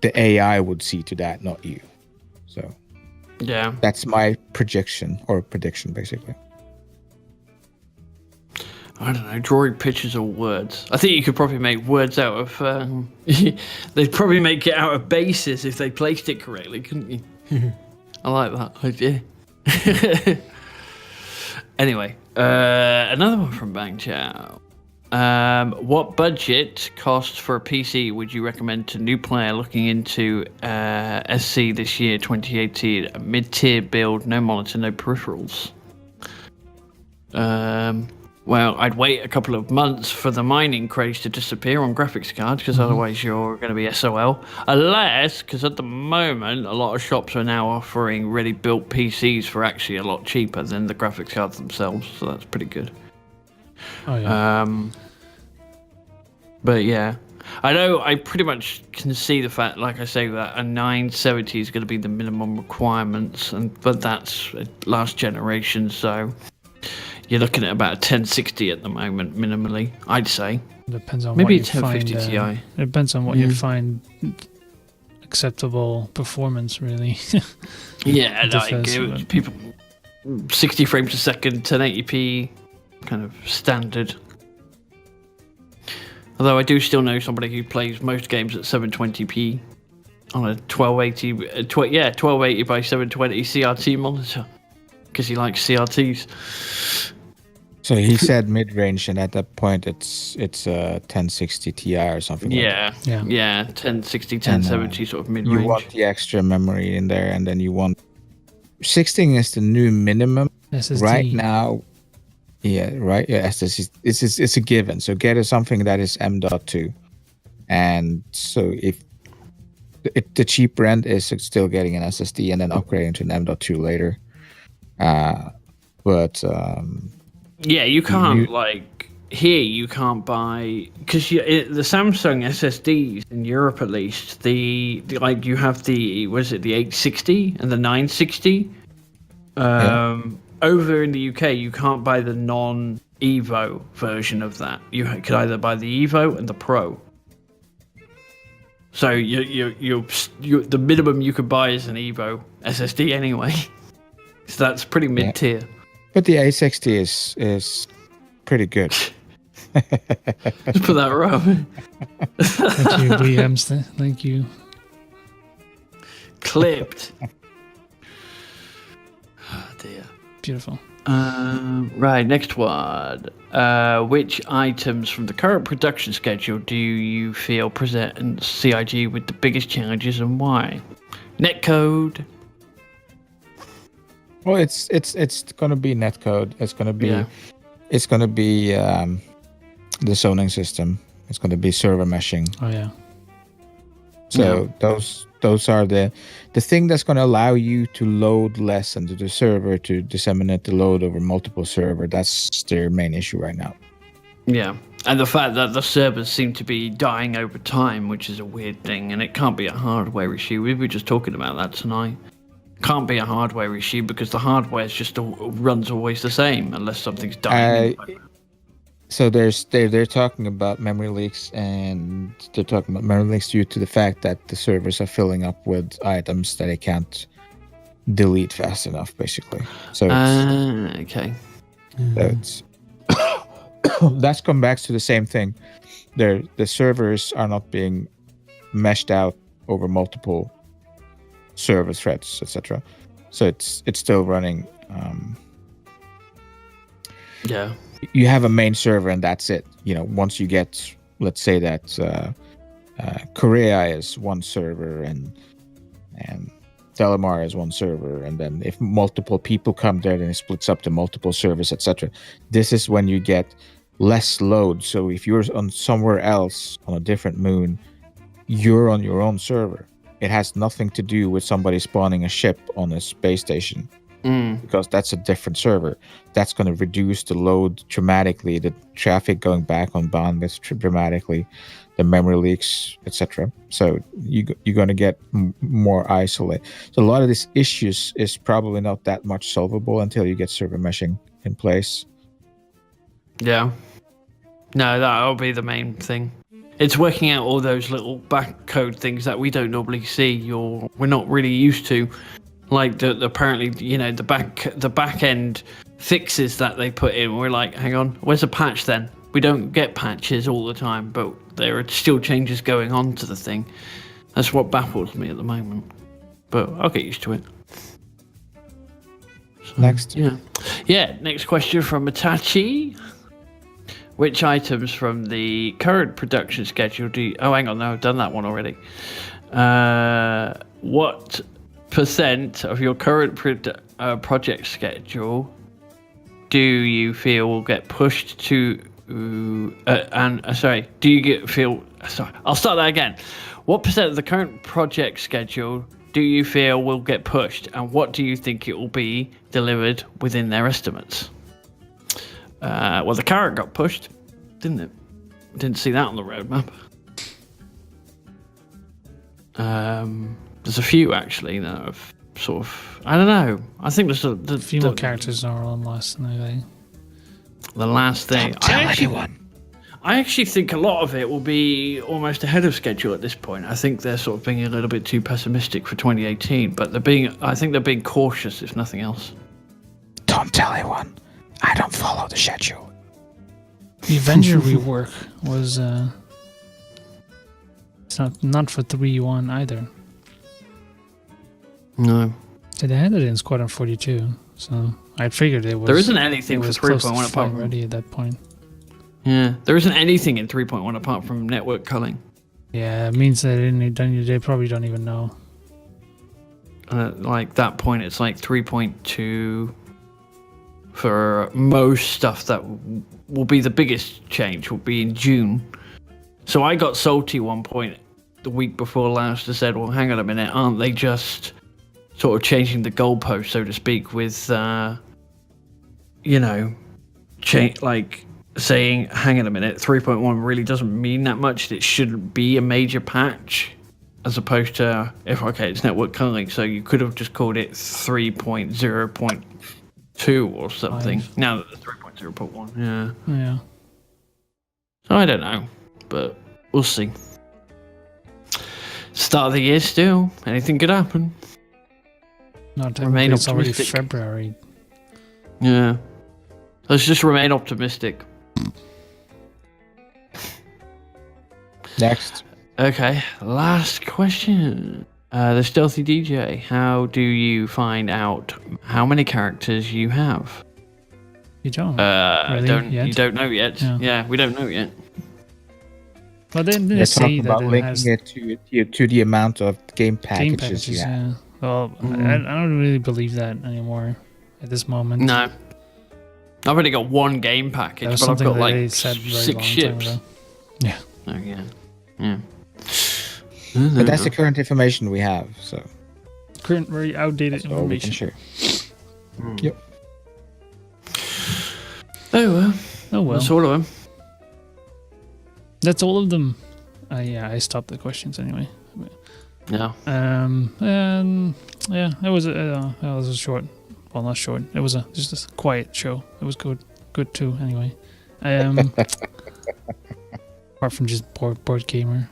the AI would see to that, not you. So yeah, that's my prediction, basically. I don't know, drawing pictures or words. I think you could probably make words out of... they'd probably make it out of bases if they placed it correctly, couldn't you? I like that idea. Anyway, another one from Bang Chow. What budget cost for a PC would you recommend to new player looking into SC this year, 2018? A mid-tier build, no monitor, no peripherals. Well, I'd wait a couple of months for the mining craze to disappear on graphics cards, because otherwise you're going to be SOL. Unless, because at the moment, a lot of shops are now offering ready-built PCs for actually a lot cheaper than the graphics cards themselves, so that's pretty good. Oh, yeah. But yeah, I know I pretty much can see the fact, like I say, that a 970 is going to be the minimum requirements, but that's last generation, so... You're looking at about a 1060 at the moment, minimally, I'd say. Depends on maybe what a you 1050 find, Ti. It depends on what you find acceptable performance, really. Yeah, Defense, like people 60 frames a second, 1080p, kind of standard. Although I do still know somebody who plays most games at 720p on a 1280 by 720 CRT monitor, because he likes CRTs. So he said mid-range, and at that point it's a 1060 Ti or something. Yeah, like that. Yeah, 1060, 1070 sort of mid-range. You want the extra memory in there, and then you want 16 is the new minimum SSD. right now. Yeah, right. Yeah, SSD. It's a given. So get something that is M.2, and so if the cheaper end is still getting an SSD and then upgrading to an M.2 later. But yeah, you can't here you can't buy, because the Samsung SSDs in Europe at least, like you have the 860 and the 960. Over in the UK, you can't buy the non-Evo version of that. You could either buy the Evo and the Pro. So the minimum you could buy is an Evo SSD anyway. So that's pretty mid-tier. But the 860 is pretty good. Just put that right. Thank you, Bree Hamster. Thank you. Clipped. Oh dear. Beautiful. Right, next one. Which items from the current production schedule do you feel present CIG with the biggest challenges and why? Netcode. Well, it's going to be netcode. It's going to be the zoning system. It's going to be server meshing. Oh yeah. So those are the thing that's going to allow you to load less into the server, to disseminate the load over multiple server. That's their main issue right now. Yeah, and the fact that the servers seem to be dying over time, which is a weird thing, and it can't be a hardware issue. We were just talking about that tonight. Can't be a hardware issue because the hardware just runs always the same unless something's dying. So they're talking about memory leaks, and they're talking about memory leaks due to the fact that the servers are filling up with items that they can't delete fast enough, basically. So okay. That's come back to the same thing. The servers are not being meshed out over multiple server threads, etc. So it's still running. Yeah. You have a main server and that's it. Once you get, let's say that Korea is one server and Delamar is one server, and then if multiple people come there, then it splits up to multiple servers, etc. This is when you get less load. So if you're on somewhere else on a different moon, you're on your own server. It has nothing to do with somebody spawning a ship on a space station. Because that's a different server. That's going to reduce the load dramatically, the traffic going back on bandwidth dramatically, the memory leaks, etc. So you're going to get more isolated. So a lot of these issues is probably not that much solvable until you get server meshing in place. Yeah. No, that'll be the main thing. It's working out all those little backcode things that we don't normally see or we're not really used to. Like apparently, the back end fixes that they put in. We're like, hang on, where's a patch then? We don't get patches all the time, but there are still changes going on to the thing. That's what baffles me at the moment. But I'll get used to it. So, next. Yeah. Next question from Matachi. Which items from the current production schedule do you... Oh, hang on, no, I've done that one already. What % of your current project schedule do you feel will get pushed to I'll start that again. What % of the current project schedule do you feel will get pushed, and what do you think it will be delivered within their estimates? Well, the carrot got pushed, didn't it? Didn't see that on the roadmap. There's a few actually that have sort of, I don't know. I think there's a few more characters are on last anyway. The last thing. Don't tell anyone. I actually think a lot of it will be almost ahead of schedule at this point. I think they're sort of being a little bit too pessimistic for 2018, but I think they're being cautious if nothing else. Don't tell anyone. I don't follow the schedule. The Avenger rework was it's not for 3.1 either. No. They had it in Squadron 42, so I figured it was. There isn't anything for 3.1 apart from already at that point. Yeah, there isn't anything in 3.1 apart from network culling. Yeah, it means they probably don't even know. Like that point, it's like 3.2 for most stuff that will be the biggest change. Will be in June. So I got salty one point the week before last and said, "Well, hang on a minute, aren't they just sort of changing the goalpost, so to speak, with like saying, hang on a minute, 3.1 really doesn't mean that much. It shouldn't be a major patch, as opposed to, it's network culling, so you could have just called it 3.0.2 or something. Now that the 3.0.1, yeah. Yeah. So I don't know, but we'll see. Start of the year still. Anything could happen. Not Remain it's already optimistic. February. Yeah. Let's just remain optimistic. Next. Okay, last question. The Stealthy DJ, how do you find out how many characters you have? You don't. Really? Yet? You don't know yet. Yeah, we don't know yet. Well, they They're say talking that about it linking has it to the amount of game packages you have. yeah. Well, I don't really believe that anymore at this moment. No. I've only got one game That package, was but I've something got that like they said very 6 long ships. time ago. Yeah. Oh, yeah. Yeah. But that's the current information we have, so Current, very outdated that's all we can information. share. Yep. Oh well. Oh well. That's all of them. That's all of them. Yeah, I stopped the questions anyway. Yeah. And yeah, it was a short. Well, not short. It was just a quiet show. It was good too. Anyway, apart from just board gamer.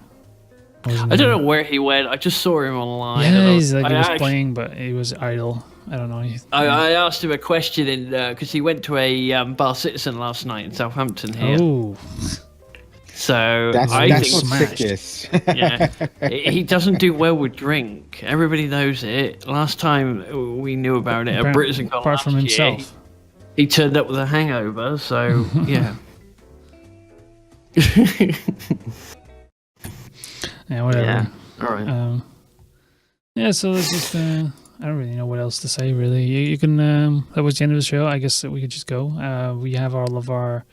I don't know where he went. I just saw him online. Yeah, and he was actually- playing, but he was idle. I don't know. I asked him a question because he went to a Bar Citizen last night in Southampton here. Oh, So That's I what think sick is. yeah, he doesn't do well with drink. Everybody knows it. Last time we knew about it at British apart from himself. he turned up with a hangover. So yeah. Yeah, whatever. Yeah. All right. Yeah, so let's just. I don't really know what else to say. Really, you can. That was the end of the show. I guess that we could just go. We have all of our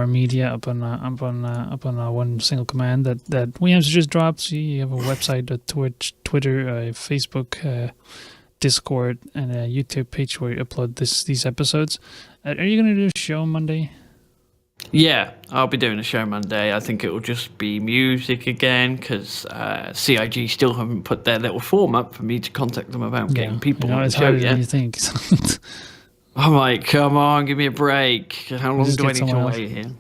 media up on one single command that Williams just dropped. So you have a website, a Twitch, Twitter, Facebook, Discord, and a YouTube page where you upload these episodes. Are you gonna do a show on Monday? Yeah, I'll be doing a show Monday. I think it will just be music again because CIG still haven't put their little form up for me to contact them about getting people on the it's show harder yet. than you think. I'm like, come on, give me a break. How long Just do I get need to someone wait here?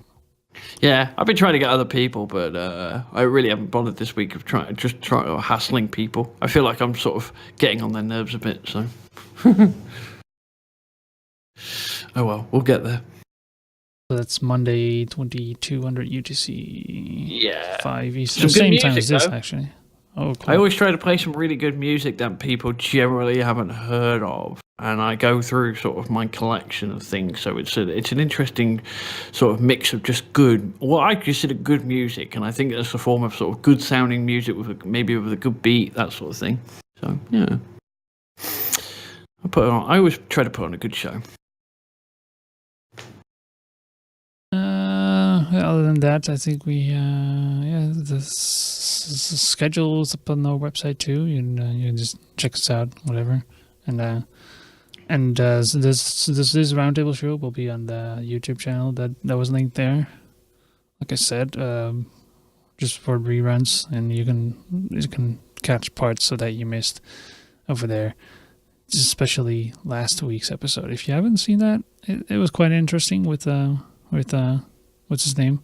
Yeah, I've been trying to get other people, but I really haven't bothered this week of trying hassling people. I feel like I'm sort of getting on their nerves a bit, so. Oh well, we'll get there. So that's Monday, 2200 UTC. Yeah. 5 Eastern. Some good Same time music, as this, though. actually. Oh, cool. I always try to play some really good music that people generally haven't heard of, and I go through sort of my collection of things. So it's an interesting sort of mix of just what I consider good music, and I think it's a form of sort of good sounding music with maybe with a good beat, that sort of thing. So yeah, I always try to put on a good show. Other than that, I think we the schedule's up on our website too. You can just check us out, whatever. And so this roundtable show will be on the YouTube channel that was linked there. Like I said, just for reruns, and you can catch parts so that you missed over there. Especially last week's episode. If you haven't seen that, it was quite interesting with what's his name?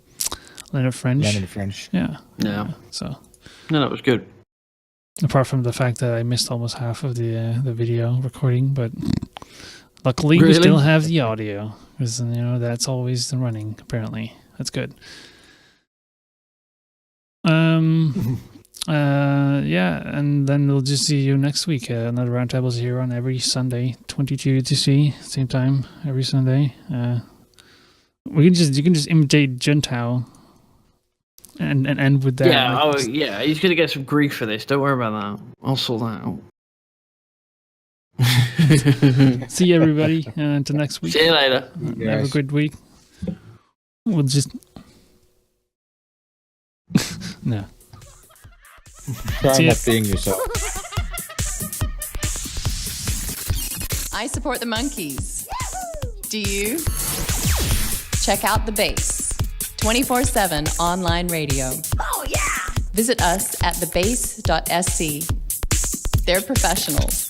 Leonard French. Yeah. So. No, that was good. Apart from the fact that I missed almost half of the video recording, but luckily we still have the audio, because that's always running. Apparently, that's good. Yeah, and then we'll just see you next week. Another roundtable's here on every Sunday, 22 UTC, same time every Sunday. You can just imitate Gentile and end with that. Yeah, yeah, he's gonna get some grief for this. Don't worry about that. I'll sort that out. See you, everybody. Until next week. See you later. Have a good week. We'll just no. Try not being yourself. I support the monkeys. Do you? Check out The Base, 24/7 online radio. Oh, yeah! Visit us at TheBase.sc. They're professionals.